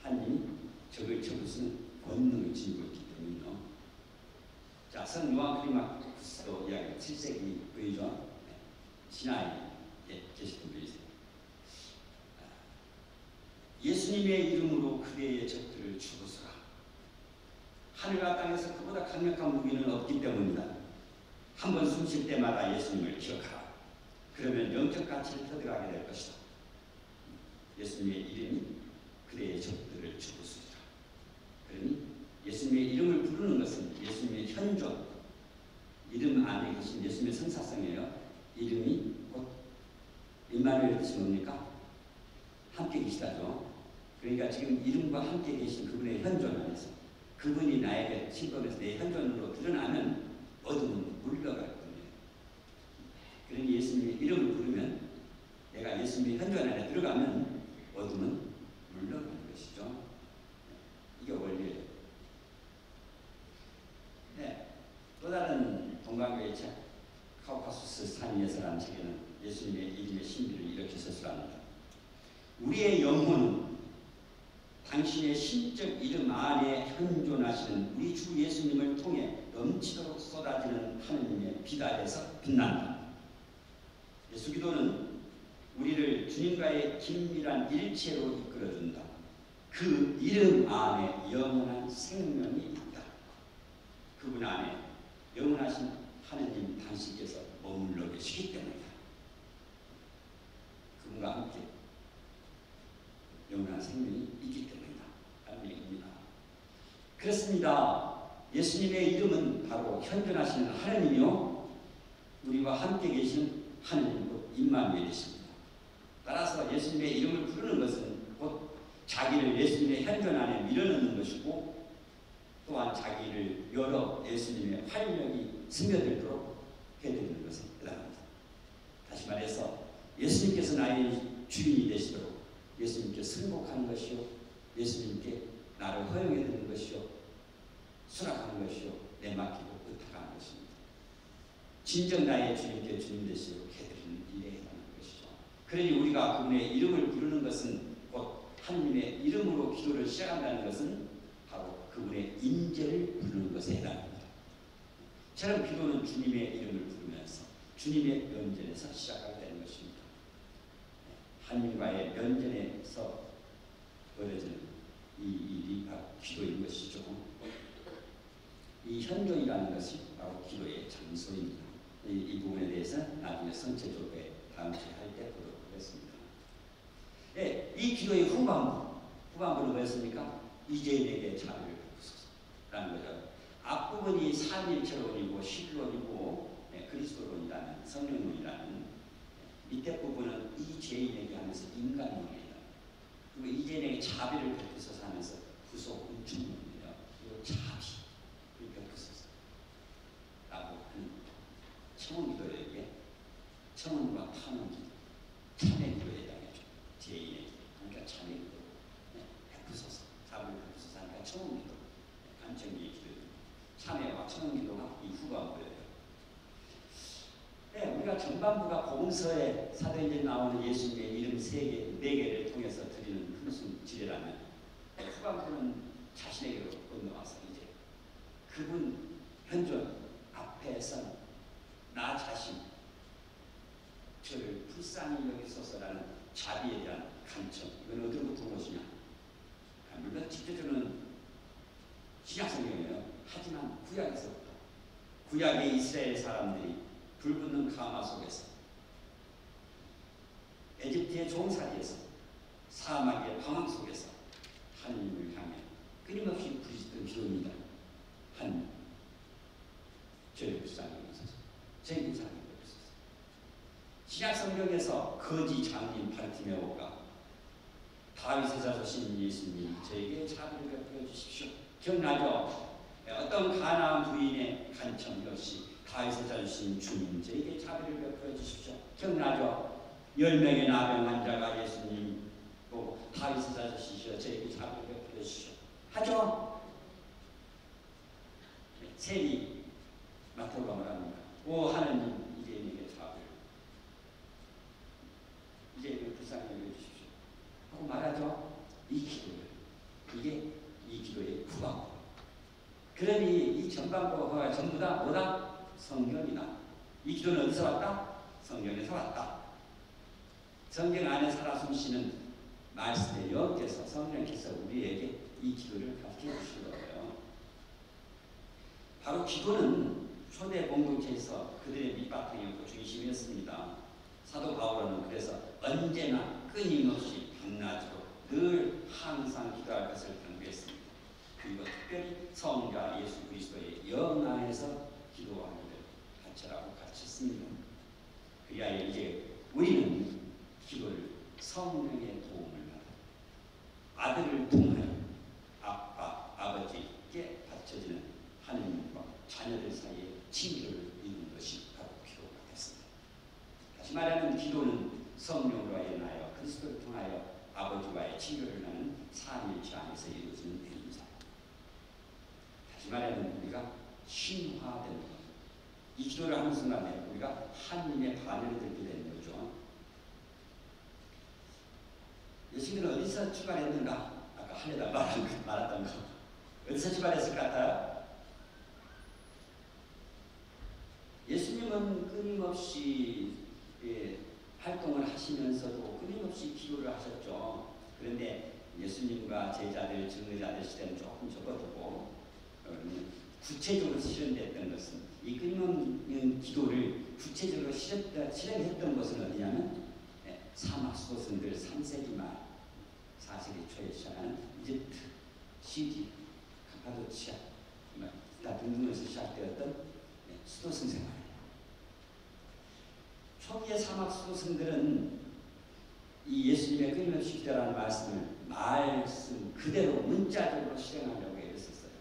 하느님이 적을 쳐부수는 권능을 지니고 있기 때문이요. 자, 성 요한 클리마쿠스도 이야기 7세기 의전 시나이에 계시던 분이세요. 예수님의 이름으로 그대의 적들을 쳐부수라. 하늘과 땅에서 그보다 강력한 무기는 없기 때문이다. 한 번 숨 쉴 때마다 예수님을 기억하라. 그러면 영적 가치를 터득하게 될 것이다. 예수님의 이름이 그대의 적들을 쳐부수리라. 그러니 예수님의 이름을 부르는 것은 예수님의 현존, 이름 안에 계신 예수님의 성사성이에요. 이름이 곧 임마누엘 뜻이 뭡니까? 함께 계시다죠. 그러니까 지금 이름과 함께 계신 그분의 현존 안에서 그분이 나에게 침범해서 내 현존으로 드러나면 어둠은 물러갈 뿐이에요. 그러니 예수님의 이름을 부르면 내가 예수님의 현존 안에 들어가면 어둠은 물러가는 것이죠. 같은 예서라는 책에는 예수님의 이름의 신비를 이렇게 서술합니다. 우리의 영혼은 당신의 신적 이름 안에 현존하시는 우리 주 예수님을 통해 넘치도록 쏟아지는 하느님의 빛 아래서 빛난다. 예수 기도는 우리를 주님과의 긴밀한 일체로 이끌어준다. 그 이름 안에 영원한 생명이 있다. 그분 안에 영원하신 하느님 당신께서 머물러 계시기 때문이다. 그분과 함께 영원한 생명이 있기 때문이다. 라는 얘기입니다. 그렇습니다. 예수님의 이름은 바로 현존하시는 하느님이요 우리와 함께 계신 하느님도 임마누엘이십니다. 따라서 예수님의 이름을 부르는 것은 곧 자기를 예수님의 현존 안에 밀어넣는 것이고 또한 자기를 열어 예수님의 활력이 스며들도록 해드리는 것에 해당합니다. 다시 말해서 예수님께서 나의 주인이 되시도록 예수님께 승복하는 것이요 예수님께 나를 허용해 드리는 것이요 수락하는 것이요 내맡기고 의탁하는 것입니다. 진정 나의 주님께 주님 되시도록 해드리는 일에 해당하는 것이죠. 그러니 우리가 그분의 이름을 부르는 것은 곧 하느님의 이름으로 기도를 시작한다는 것은 바로 그분의 임재를 부르는 것에 해당합니다. 저런 기도는 주님의 이름을 부르면서 주님의 면전에서 시작하게 되는 것입니다. 하느님과의 면전에서 벌어지는 이 일이 바로 기도인 것이죠. 이 현존이라는 것이 바로 기도의 장소입니다. 이 부분에 대해서 나중에 선체적으로 다음 주에 할 때 보도록 하겠습니다. 네, 이 기도의 후반부는 뭐였습니까? 이제 내게 자비를 베푸소서라는 거죠. 앞부분이 삼일체론이고 실론이고 그리스도론이라는 성령론이라는 밑에 부분은 이 죄인에게 하면서 인간론이에요. 그리고 이 죄인에게 자비를 베푸소서 하면서 구속 은총론이에요. 그리고 자비를 베푸소서 라고 하는 청원기도에게 청원과 탄원기도 참회기도에 해당해죠. 죄인에게 그러니까 참회기도 베푸소서 자비를 베푸소서 하니까 청원기도 간청기의 기도 참회와 청원기도가 이 후반부예요. 네, 우리가 전반부가 복음서에 사도행전에 나오는 예수님의 이름 3개, 4개를 통해서 드리는 흥순지례라면 후반부는 자신에게로 건너와서 이제 그분 현존 앞에서 나 자신 저를 불쌍히 여기소서라는 자비에 대한 간청. 이건 어디로부터 온 것이냐? 물론 직접적으로는 신약성경이에요. 하지만 구약에서부터 구약의 이스라엘 사람들이 불붙는 가마 속에서 에집트의 종살이에서 사막의 방황 속에서 하느님을 향해 끊임없이 부르짖던 기도입니다. 하느님, 저를 불쌍히 여기소서. 저희 불쌍히 여기소서. 신약성경에서 거지 장인 바르티메오가 다윗의 자손이신 예수님 저에게 자비를 베풀어 주십시오. 기억나죠? 어떤 가나안 부인의 간청 역시 다윗의 자손이신 주님 저에게 자비를 베풀어 주십시오. 기억나죠? 10명의 나병 환자가 예수님 보고 다윗의 자손이시여 저에게 자비를 베풀어 주십시오. 하죠? 세리 마태오가 말합니다. 오 하느님 이제 내게 자비를 이제 내게 불쌍히 여겨주십시오 하고 말하죠. 이 기도를 이게 이 기도의 후반부. 그러니 이 전반부가 전부 다 뭐다? 성경이다. 이 기도는 어디서 왔다? 성경에서 왔다. 성경 안에 살아 숨쉬는 말씀의 영께서 성령께서 우리에게 이 기도를 가르쳐 주신 거예요. 바로 기도는 초대 공동체에서 그들의 밑바탕이었고 중심이었습니다. 사도 바울은 그래서 언제나 끊임없이 밤낮으로 늘 항상 기도할 것을 강조했습니다. 그리고 특별히 성자 예수 그리스도의 영 안에서 기도하기를 가르쳐라고 가르쳤습니다. 그리하여 이제 우리는 기도를 성령의 도움을 받아 아들을 통하여 아빠, 아버지께 바쳐지는 하느님과 자녀들 사이에 친교를 이루는 것이 바로 기도가 됐습니다. 다시 말하면 기도는 성령으로 인하여 그리스도를 통하여 아버지와의 친교를 나는 삼일체 안에서 이루어지는 일입니다. 다시 말하면 우리가 신화되는 것, 이 기도를 하는 순간에 우리가 하느님의 반열에 들게 되는 거죠. 예수님은 어디서 출발했는가? 아까 하려다 말았던 거. 어디서 출발했을 것 같아요? 예수님은 끊임없이 활동을 하시면서도 끊임없이 기도를 하셨죠. 그런데 예수님과 제자들, 증거자들 시대는 조금 접어두고 구체적으로 실현됐던 것은 이 끊임없는 기도를 구체적으로 실현했던 것은 어디냐면 사막 수도승들 3세기 말 4세기 초에 시작하는 이집트, 시리, 카파도치아 등등에서 시작되었던 수도승 생활이에요. 초기의 사막 수도승들은 이 예수님의 끊임없이 기도라는 말씀 그대로 문자적으로 실행하려고 애썼어요.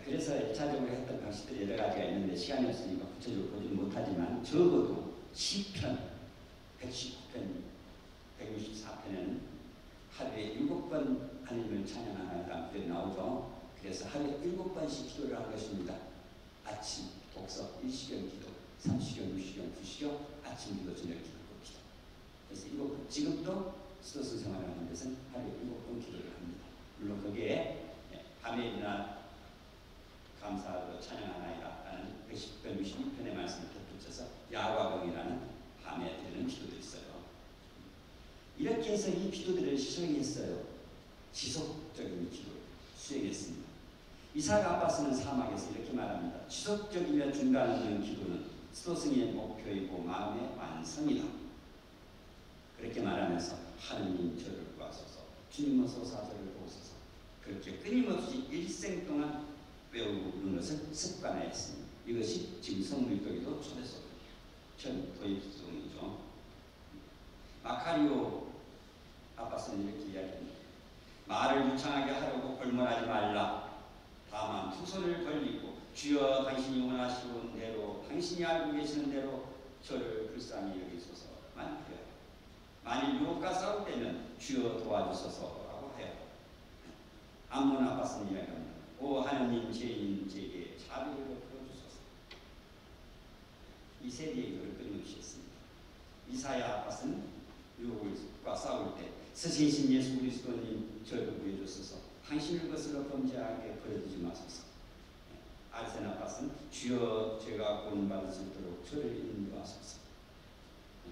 그래서 1차적으로 했던 방식들이 여러 가지가 있는데 시간이 없으니까 구체적으로 보지는 못하지만 적어도 시편 119편, 164편에는 하루에 7번 하나님을 찬양하나이다 그게 나오죠. 그래서 하루에 7번씩 기도를 한 것입니다. 아침, 독서, 1시경 기도, 3시경, 6시경, 9시경, 아침 기도, 저녁 기도, 기도. 그래서 7번, 지금도 수도승 생활을 하는 데서는 하루에 7번 기도를 합니다. 물론 거기에 밤에 일어나 감사하고 찬양하나이다 라는 162편의 말씀을 덧붙여서 야과봉이라는 밤에 드리는 기도도 있어요. 이렇게 해서 이 기도들을 수행했어요. 지속적인 기도를 수행했습니다. 이사야 아빠스는 사막에서 이렇게 말합니다. 지속적이며 중단 없는 기도는 수도승의 목표이고 마음의 완성이다. 그렇게 말하면서 하느님 저를 구하소서, 주님 어소서 저를 보소서, 그렇게 끊임없이 일생 동안 외우는 것을 습관화했습니다. 이것이 지금 성물교기도 초대소득이에요. 전 도입성이죠. 마카리오 아빠스는 이렇게 이야기합니다. 말을 유창하게 하려고 골몰하지 말라. 다만 두 손을 벌리고 주여 당신이 원하시는 대로 당신이 알고 계시는 대로 저를 불쌍히 여기소서만 해요. 만일 유혹과 싸울 때는 주여 도와주소서라고 해요. 암몬 아빠스는 이야기합니다. 오 하나님 죄인 제게 자비를 베풀어 주소서. 이 세 개의 기도를 끊임없이 했습니다. 이사야 아빠스는 유혹과 싸울 때 스승이신 예수 그리스도님 저를 구해주소서. 당신을 것으로 범죄하게 버려두지 마소서. 아르센 아빠스는 주여 죄가 구원받을 수 있도록 저를 인도하소서.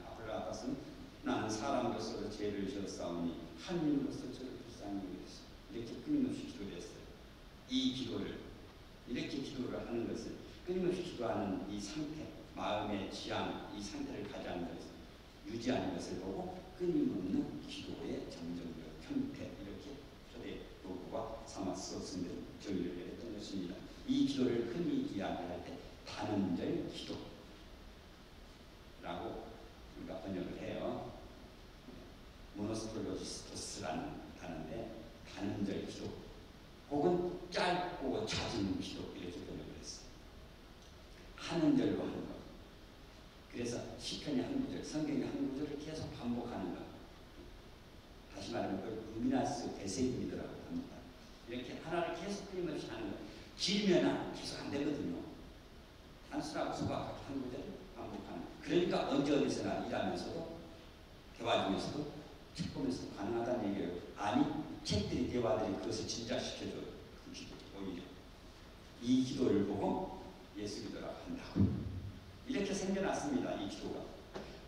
아폴로 아빠스는 나는 사람 것으로 죄를 지었사오니 하느님으로서 저를 불쌍히 여기소서. 이렇게 끊임없이 기도를 했어요. 이 기도를 이렇게 기도를 하는 것을 끊임없이 기도하는 이 상태, 마음의 지향, 이 상태를 가져가는 것을 유지하는 것을 보고 끊임없는 기도의 정정력, 형태 이렇게 초대 교구와 사마스승들은 정의를 내렸던 것입니다. 이 기도를 흔히 이야기할 때 단원절 기도라고 우리가 번역을 해요. 모노스콜로지스토스라는 단어인데 단원절 기도 혹은 짧고 잦은 기도 이렇게 번역을 했어요. 하는 절로 하는 것. 그래서 시편의 한 구절, 성경의 한 구절을 계속 반복하는 것. 다시 말하면 그걸 루미나스 대세입니다라고 합니다. 이렇게 하나를 계속 끊임없이 하는 것. 길면 계속 안 되거든요. 단순하고 소박하게 한 구절을 반복하는 것. 그러니까 언제 어디서나 일하면서도 대화 중에서도 책 보면서도 가능하다는 얘기예요. 아니 책들이 대화들이 그것을 진작시켜줘요. 그 기도 오히려 이 기도를 보고 예수 기도라고 한다고. 이렇게 생겨났습니다. 이 기도가.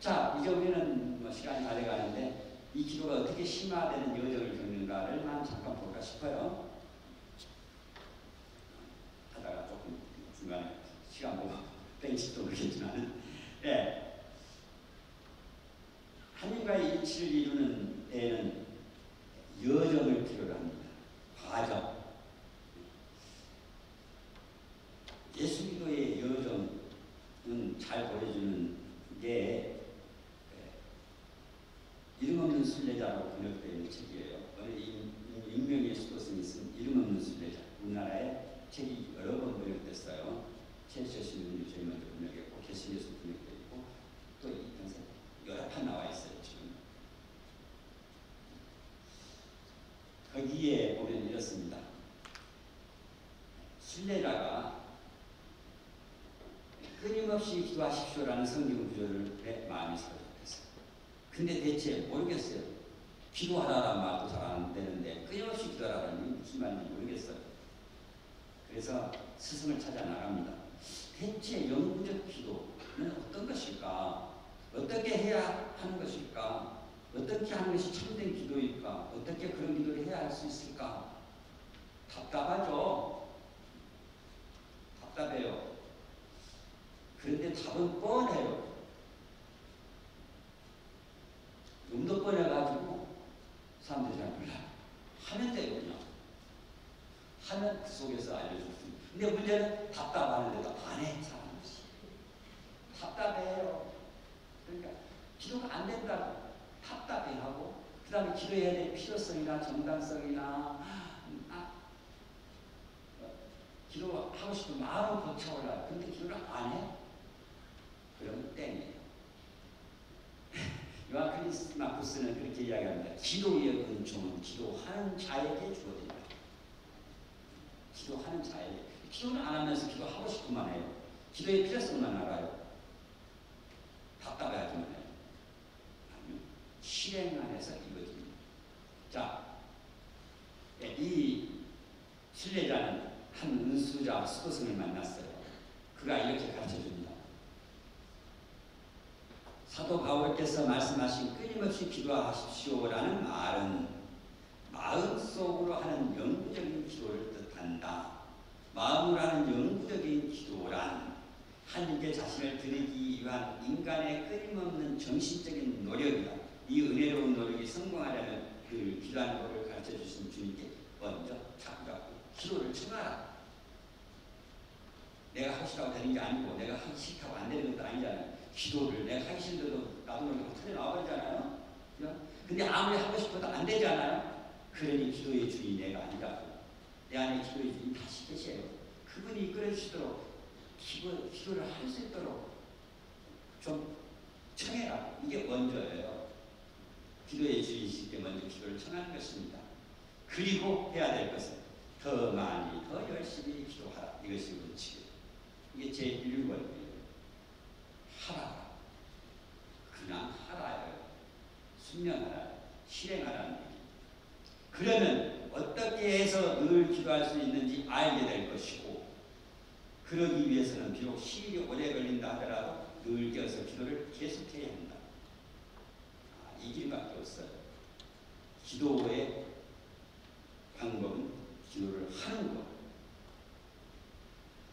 자, 이제 우리는 시간이 다 돼가는데 이 기도가 어떻게 심화되는 여정을 겪는가를 잠깐 볼까 싶어요. 하다가 조금 중간에 시간 보고 땡칠도 모르겠지만 예. 하나님과의 일치를 이루는 데에는 여정을 필요로 합니다. 과정. 예수 기도의 여정은 잘 보여주는 게 이름 없는 순례자라고 번역되어 있는 책이에요. 어느 인명의 수도승이 쓴 이름 없는 순례자. 우리나라에 책이 여러 번 번역됐어요. 최철 신부님이 제일 먼저 번역했고 개신에서 번역되어 있고 또 이 평생 여러 판 나와 있어요. 지금 거기에 보면 이렇습니다. 순례자가 끊임없이 기도하십시오라는 성경 구절을 내 마음이 사로잡혔어요. 근데 대체 모르겠어요. 기도하라는 말도 잘 안 되는데 끊임없이 기도하라는 게 무슨 말인지 모르겠어요. 그래서 스승을 찾아 나갑니다. 대체 영구적 기도는 어떤 것일까? 어떻게 해야 하는 것일까? 어떻게 하는 것이 참된 기도일까? 어떻게 그런 기도를 해야 할 수 있을까? 답답하죠? 답답해요. 그런데 답은 뻔해요. 좀더 뻔해가지고 사람들이 잘 몰라요. 하면 되거든요. 하면 그 속에서 알려줄 수 있어요. 근데 문제는 답답하는데도 안 해, 사람들이. 답답해요. 그러니까 기도가 안 된다고 답답해하고, 그 다음에 기도해야 될 필요성이나 정당성이나 기도하고 싶은 마음은 벅차올라요. 근데 기도를 안 해? 그러면 땡이에요. 요한 크리스마쿠스는 그렇게 이야기합니다. 기도의 은총은 기도하는 자에게 주어진다. 기도하는 자에게. 기도는 안 하면서 기도하고 싶으만 해요. 기도의 필요성만 알아요. 답답해하기만 해요. 아니면 실행 안에서 이루어집니다. 자, 이 순례자는 한 은수자 수도승을 만났어요. 그가 이렇게 가르쳐줍니다. 사도 바울께서 말씀하신 끊임없이 기도하십시오라는 말은 마음속으로 하는 영구적인 기도를 뜻한다. 마음으로 하는 영구적인 기도란 하나님께 자신을 드리기 위한 인간의 끊임없는 정신적인 노력이다. 이 은혜로운 노력이 성공하려면 그 기도하는 법을 가르쳐 주신 주님께 먼저 잡고 기도를 청하라. 내가 하고 싶다고 되는 게 아니고 내가 하기 싫다고 안 되는 것도 아니잖아요. 기도를 내가 하기 싫은데도 나도 모르게 터져 나와버리잖아요. 근데 아무리 하고 싶어도 안 되잖아요. 그러니 기도의 주인이 내가 아니라고. 내 안에 기도의 주인이 다시 계세요. 그분이 이끌어 주시도록 기도를 할 수 있도록 좀 청해라. 이게 먼저예요. 기도의 주인이실 때 먼저 기도를 청하는 것입니다. 그리고 해야 될 것은 더 많이 더 열심히 기도하라. 이것이 원칙이에요. 이게 제1권이에요. 하라. 그냥 하라예요. 순명하라. 실행하라는 얘기. 그러면 어떻게 해서 늘 기도할 수 있는지 알게 될 것이고, 그러기 위해서는 비록 시일이 오래 걸린다 하더라도 늘 껴서 기도를 계속해야 한다. 이 길밖에 없어요. 기도의 방법은 기도를 하는 것.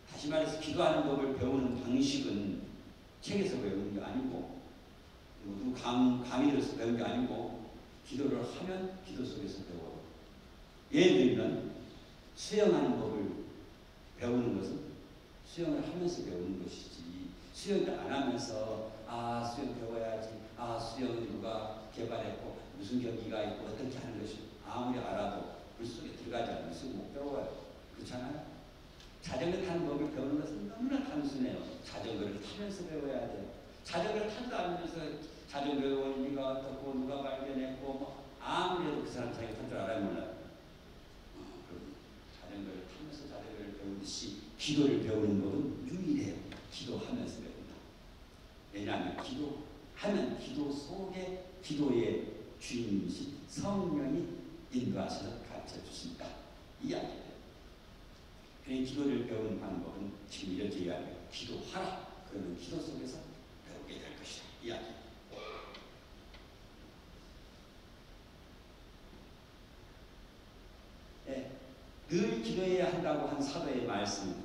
다시 말해서 기도하는 법을 배우는 방식은 책에서 배우는 게 아니고 누구 강의 들어서 배우는 게 아니고 기도를 하면 기도 속에서 배워요. 예를 들면 수영하는 법을 배우는 것은 수영을 하면서 배우는 것이지, 수영을 안 하면서 수영 배워야지, 수영은 누가 개발했고 무슨 경기가 있고 어떻게 하는 것이 아무리 알아도 물속에 들어가지 않으면 수영 못 배워요. 그렇잖아요. 자전거 타는 법을 배우는 것은 너무나 단순해요. 자전거를 타면서 배워야 돼요. 자전거를 타지도 않으면서 자전거의 원리가 어떻고 누가 발견했고 아무래도 그 사람 자기가 탈 줄 알아야 몰라요. 자전거를 타면서 자전거를 배우듯이 기도를 배우는 법은 유일해요. 기도하면서 배운다. 왜냐하면 기도하면 기도 속에 기도의 주인이신 성령이 인도하셔서 가르쳐 주신다. 이야기예요. 그런 기도를 배우는 방법은 지금 이렇게 이야기해요. 기도하라. 그러면 기도 속에서 배우게 될 것이다. 이야기. 네, 늘 기도해야 한다고 한 사도의 말씀,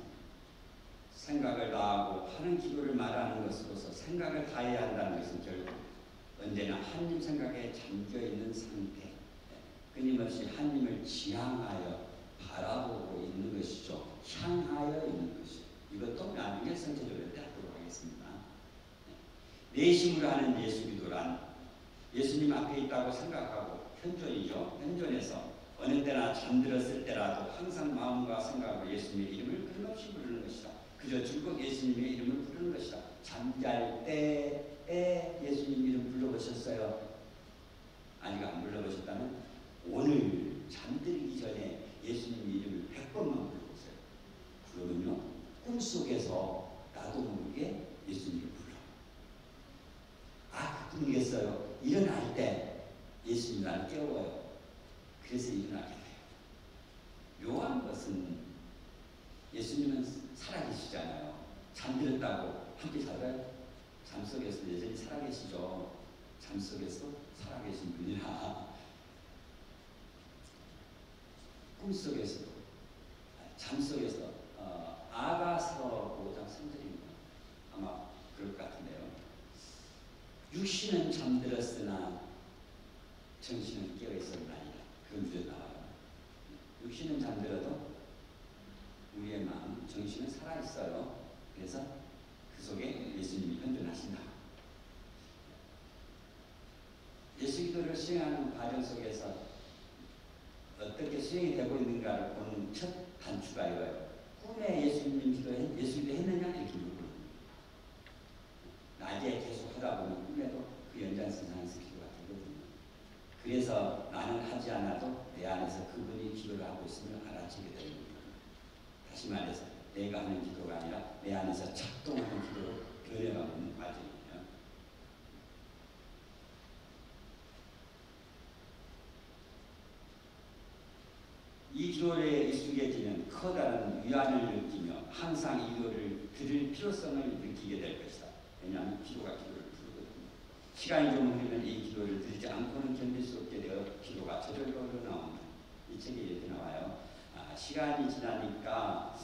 생각을 다하고 하는 기도를 말하는 것으로서 생각을 다해야 한다는 것은 결국 언제나 하나님 생각에 잠겨있는 상태, 끊임없이 하나님을 지향하여 바라보고 있는 것이죠. 향하여 있는 것이죠. 이것도 나중에 성체적으로 하도록 하겠습니다. 내심으로 하는 예수 기도란 예수님 앞에 있다고 생각하고 현존이죠. 현존에서 어느 때나 잠들었을 때라도 항상 마음과 생각으로 예수님의 이름을 끊임없이 부르는 것이다. 그저 즐겁게 예수님의 이름을 부르는 것이다. 잠잘 때에 예수님 이름 불러보셨어요? 아직 안 불러보셨다면 오늘 잠들기 전에 예수님 이름을 100번만 불러보세요. 깨워요. 그래서 일어나게 돼요. 묘한 것은 예수님은 살아계시잖아요. 잠들었다고 함께 자요? 잠속에서 여전히 살아계시죠. 잠속에서 살아계신 분이라 꿈속에서도 잠속에서 아가서 5장 3절입니다. 아마 그럴 것 같은데요. 육신은 잠들었으나 정신은 깨어있었나이다. 그건 뒤에 나와요. 육신은 잠들어도 우리의 마음, 정신은 살아있어요. 그래서 그 속에 예수님이 현존하신다. 예수기도를 수행하는 과정 속에서 어떻게 수행이 되고 있는가를 보는 첫 단추가 이거예요. 꿈에 예수기도 했느냐? 이렇게 물어보는 낮에 계속 하다 보면 꿈에도 그 연장선상에서 기도가 되거든요. 그래서 나는 하지 않아도 내 안에서 그분이 기도를 하고 있음을 알아채게 됩니다. 다시 말해서 내가 하는 기도가 아니라 내 안에서 작동하는 기도로 변해가고 있는 과정이에요. 이 기도에 익숙해지면 커다란 위안을 느끼며 항상 이 기도를 들을 필요성을 느끼게 될 것이다. 왜냐하면 기도가 기도를 부르거든요. 시간이 좀 흐르면 이 기도를 들지 않고는 견딜 수 없게 되어 기도가 저절로 흘러나옵니다. 이 책에 이렇게 나와요. 시간이 지나니까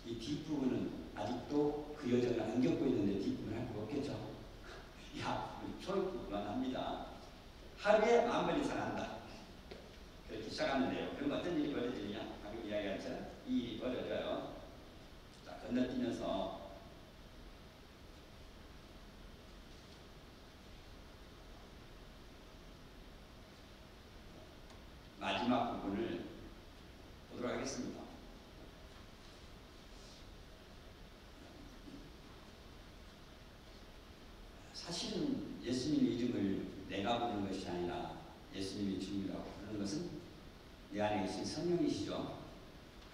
이 뒷부분은 아직도 그 여정을 안 겪고 있는데 뒷부분을 할 거 없겠죠. 야, 초입부만 합니다. 하루에 10,000번 이상 한다. 그렇게 시작하는데요. 그럼 어떤 일이 벌어지느냐? 방금 이야기한 것처럼 이 일이 벌어져요. 자, 건너뛰면서 마지막 부분을 보도록 하겠습니다. 사실은 예수님 이름을 내가 부르는 것이 아니라 예수님이 주님이라고 부르는 것은 내 안에 계신 성령이시죠.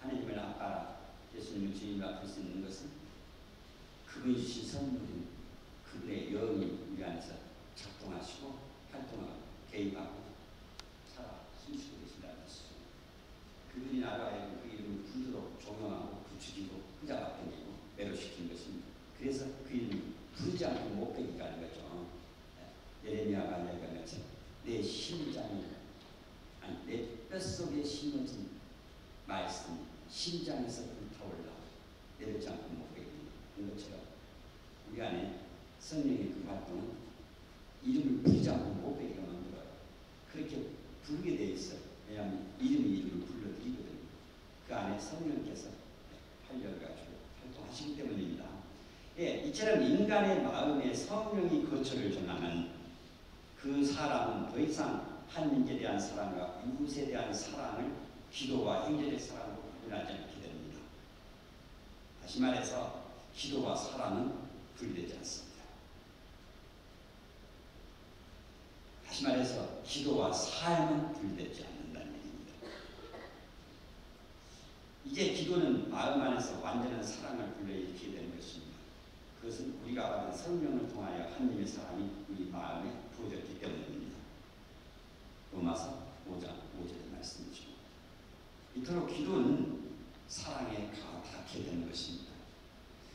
하나님을 아빠라 예수님을 주님이라고 부를 수 있는 것은 그분이 주신 선물인 그분의 영이 우리 안에서 작동하시고 활동하고 개입하고 살아 숨쉬고 계신다는 것이죠. 그분이 나로 하여금 그 이름을 부르도록 조명하고 부추기고 끄잡아 당기고 매료시킨 것입니다. 그래서 그 이름을 부르지 않고 못 베기가 하는 거죠. 예레미야가 이야기한 것처럼 내 심장이 아니 내 뼛속에 심어진 말씀 심장에서 불타올라 내려지 않고 못 베기는 것처럼 우리 안에 성령의 그 활동은 이름을 부르지 않고 못 베기가 만들어요. 그렇게 부르게 돼 있어요. 왜냐하면 이름을 불러드리거든요. 그 안에 성령께서 활력을 가지고 활동하시기 때문입니다. 예, 이처럼 인간의 마음에 성령이 거처를 정하면 그 사람은 더 이상 하나님께 대한 사랑과 이웃에 대한 사랑을 기도와 행전의 사랑으로 구분하지 않게 됩니다. 다시 말해서 기도와 사랑은 분리되지 않습니다. 다시 말해서 기도와 삶은 분리되지 않는다는 얘기입니다. 이제 기도는 마음 안에서 완전한 사랑을 불러일으키게 되는 것입니다. 그것은 우리가 받은 성령을 통하여 하나님의 사랑이 우리 마음에 부어졌기 때문입니다. 로마서 5장 5절의 말씀이죠. 이토록 기도는 사랑에 가닿게 되는 것입니다.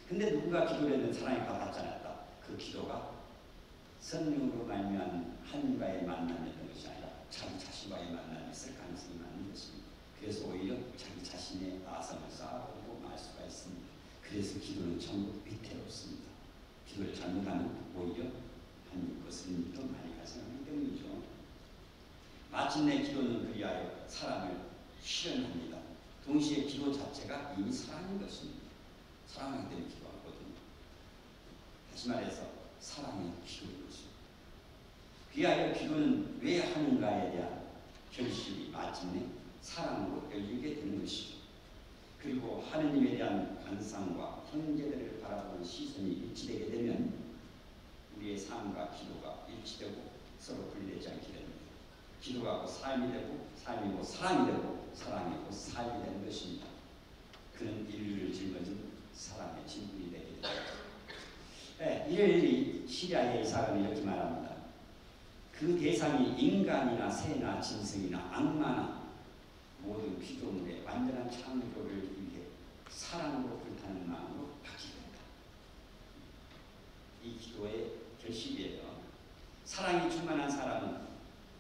근데 누군가 기도를 했는데 사랑에 가닿지 않았다. 그 기도가 성령으로 말미암은 하나님과의 만남이었던 것이 아니라 자기 자신과의 만남이 있을 가능성이 많은 것입니다. 그래서 오히려 자기 자신의 아성을 쌓아보고 말 수가 있습니다. 그래서 기도는 전부 위태롭습니다. 기도를 잘못하면 오히려 하나님 것을 더 많이 발생하기 때문이죠. 마침내 기도는 그리하여 사랑을 실현합니다. 동시에 기도 자체가 이미 사랑인 것입니다. 사랑하기 때문에 기도하거든요. 다시 말해서 사랑의 기도인 것입니다. 그리하여 기도는 왜 하는가에 대한 결실이 마침내 사랑으로 열리게 되는 것이죠. 그리고 하느님에 대한 관상과 형제들을 바라보는 시선이 일치되게 되면 우리의 삶과 기도가 일치되고 서로 분리되지 않게 됩니다. 기도가 곧 삶이 되고 삶이 곧 사랑이 되고 사랑이 곧 삶이 되는 것입니다. 그는 인류를 짊어진 사랑의 진분이 되게 됩니다. 네, 이를 시리아의 이삭은 이렇게 말합니다. 그 대상이 인간이나 새나 짐승이나 악마나 모든 피조물의 완전한 창조를 위해 사랑으로 불타는 마음으로 바뀌게 된다. 이 기도의 결실이에요. 사랑이 충만한 사람은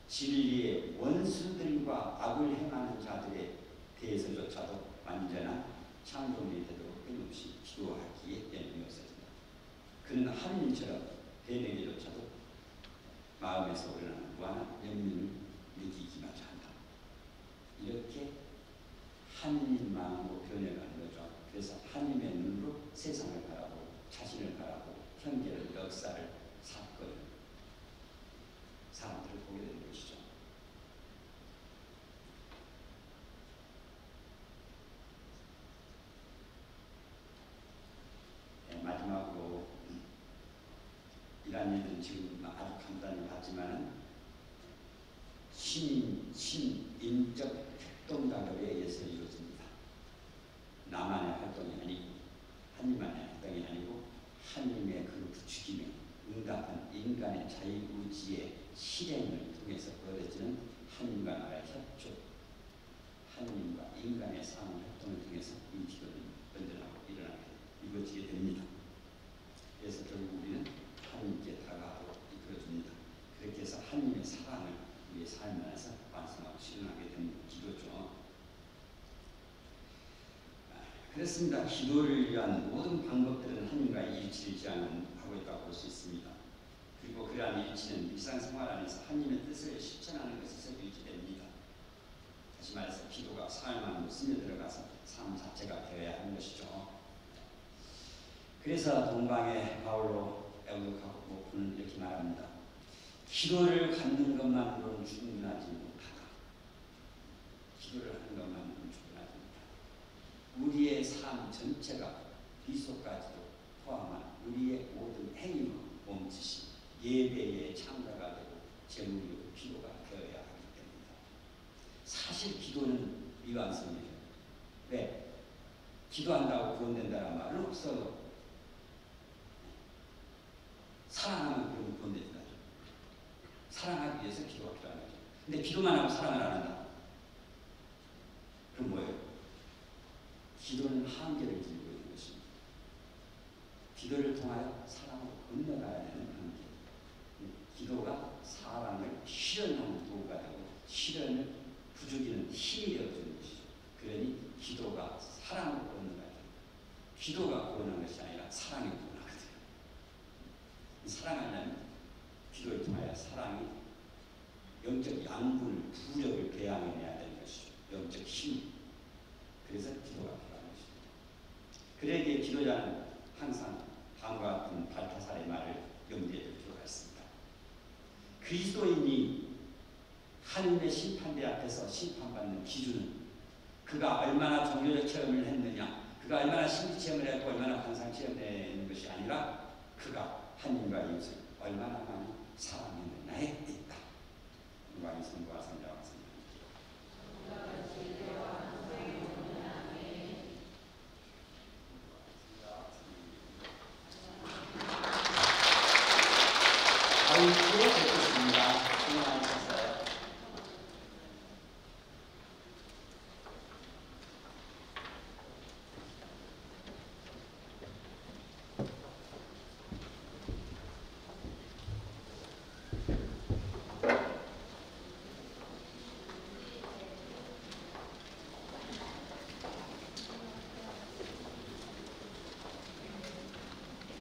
진리의 원수들과 악을 행하는 자들에 대해서조차도 완전한 창조물이 되도록 끊임없이 기도하기에 되는 것입니다. 그는 하느님처럼 되되기조차도 마음에서 우러나는 무한한 연민을 느끼기마저 한다. 이렇게 하느님 마음으로 변해가는 거죠. 그래서 하느님의 눈으로 세상을 바라보고 자신을 바라보고 현재를, 역사를, 사건을, 사람들을 보게 되는 것이죠. 네, 마지막으로 이러한 일은 지금 아주 간단히 봤지만 신인적 협동작업에 의해서 이루어집니다. 나만의 활동이 아니고 하나님만의 활동이 아니고 하나님의 그 부추김에 응답한 인간의 자유의지의 실행을 통해서 벌어지는 하나님과 나라의 협조, 하나님과 인간의 상호 협동을 통해서 이 기도는 번져나고 일어나게 이루어지게 됩니다. 그래서 결국 우리는 하나님께 다가가도록 이끌어줍니다. 그렇게 해서 하나님의 사랑을 우리의 삶 안에서 완성하고 실현하게 되는 기도죠. 그렇습니다. 기도를 위한 모든 방법들은 하나님과의 일치를 지향하고 있다고 볼 수 있습니다. 그리고 그러한 일치는 일상생활 안에서 하나님의 뜻을 실천하는 것에서 유지됩니다. 다시 말해서 기도가 삶 안으로 스며들어가서 삶 자체가 되어야 하는 것이죠. 그래서 동방의 바울로 에우도카고는 이렇게 말합니다. 기도를 갖는 것만으로는 충분하지 못하다. 기도를 하는 것만으로는 충분하지 못하다. 우리의 삶 전체가 비속까지도 포함한 우리의 모든 행위와 몸짓이 예배의 참가가 되고 제물이고 기도가 되어야 하기 때문이다. 사실 기도는 미완성이에요. 왜? 기도한다고 구원된다는 말은 없어요. 사랑하면 그런 구원된다. 사랑하기 위해서 기도가 필요한 거죠. 근데 기도만 하고 사랑을 안 한다. 그럼 뭐예요? 기도는 한계를 들고 있는 것입니다. 기도를 통하여 사랑으로 건너가야 되는 한계. 기도가 사랑을 실현하는 도구가 되고 실현을 부추기는 힘이 되어주는 것이죠. 그러니 기도가 사랑으로 건너가야 돼요. 기도가 구원한 것이 아니라 사랑이 구원하거든요. 사랑하려면 기도를 통하여 사랑이 영적 양분을, 부력을 배양해내야 되는 것이죠. 영적 힘. 그래서 기도가 필요한 것입니다. 그러기에 기도자는 항상 다음과 같은 발타사의 말을 염두에 둘 필요가 있습니다. 그리스도인이 하느님의 심판대 앞에서 심판받는 기준은 그가 얼마나 종교적 체험을 했느냐, 그가 얼마나 신비 체험을 했고 얼마나 환상 체험을 했는 것이 아니라 그가 하느님과 이웃을 얼마나 많이 사랑했느냐에 있다. 요한이 선고와 선자와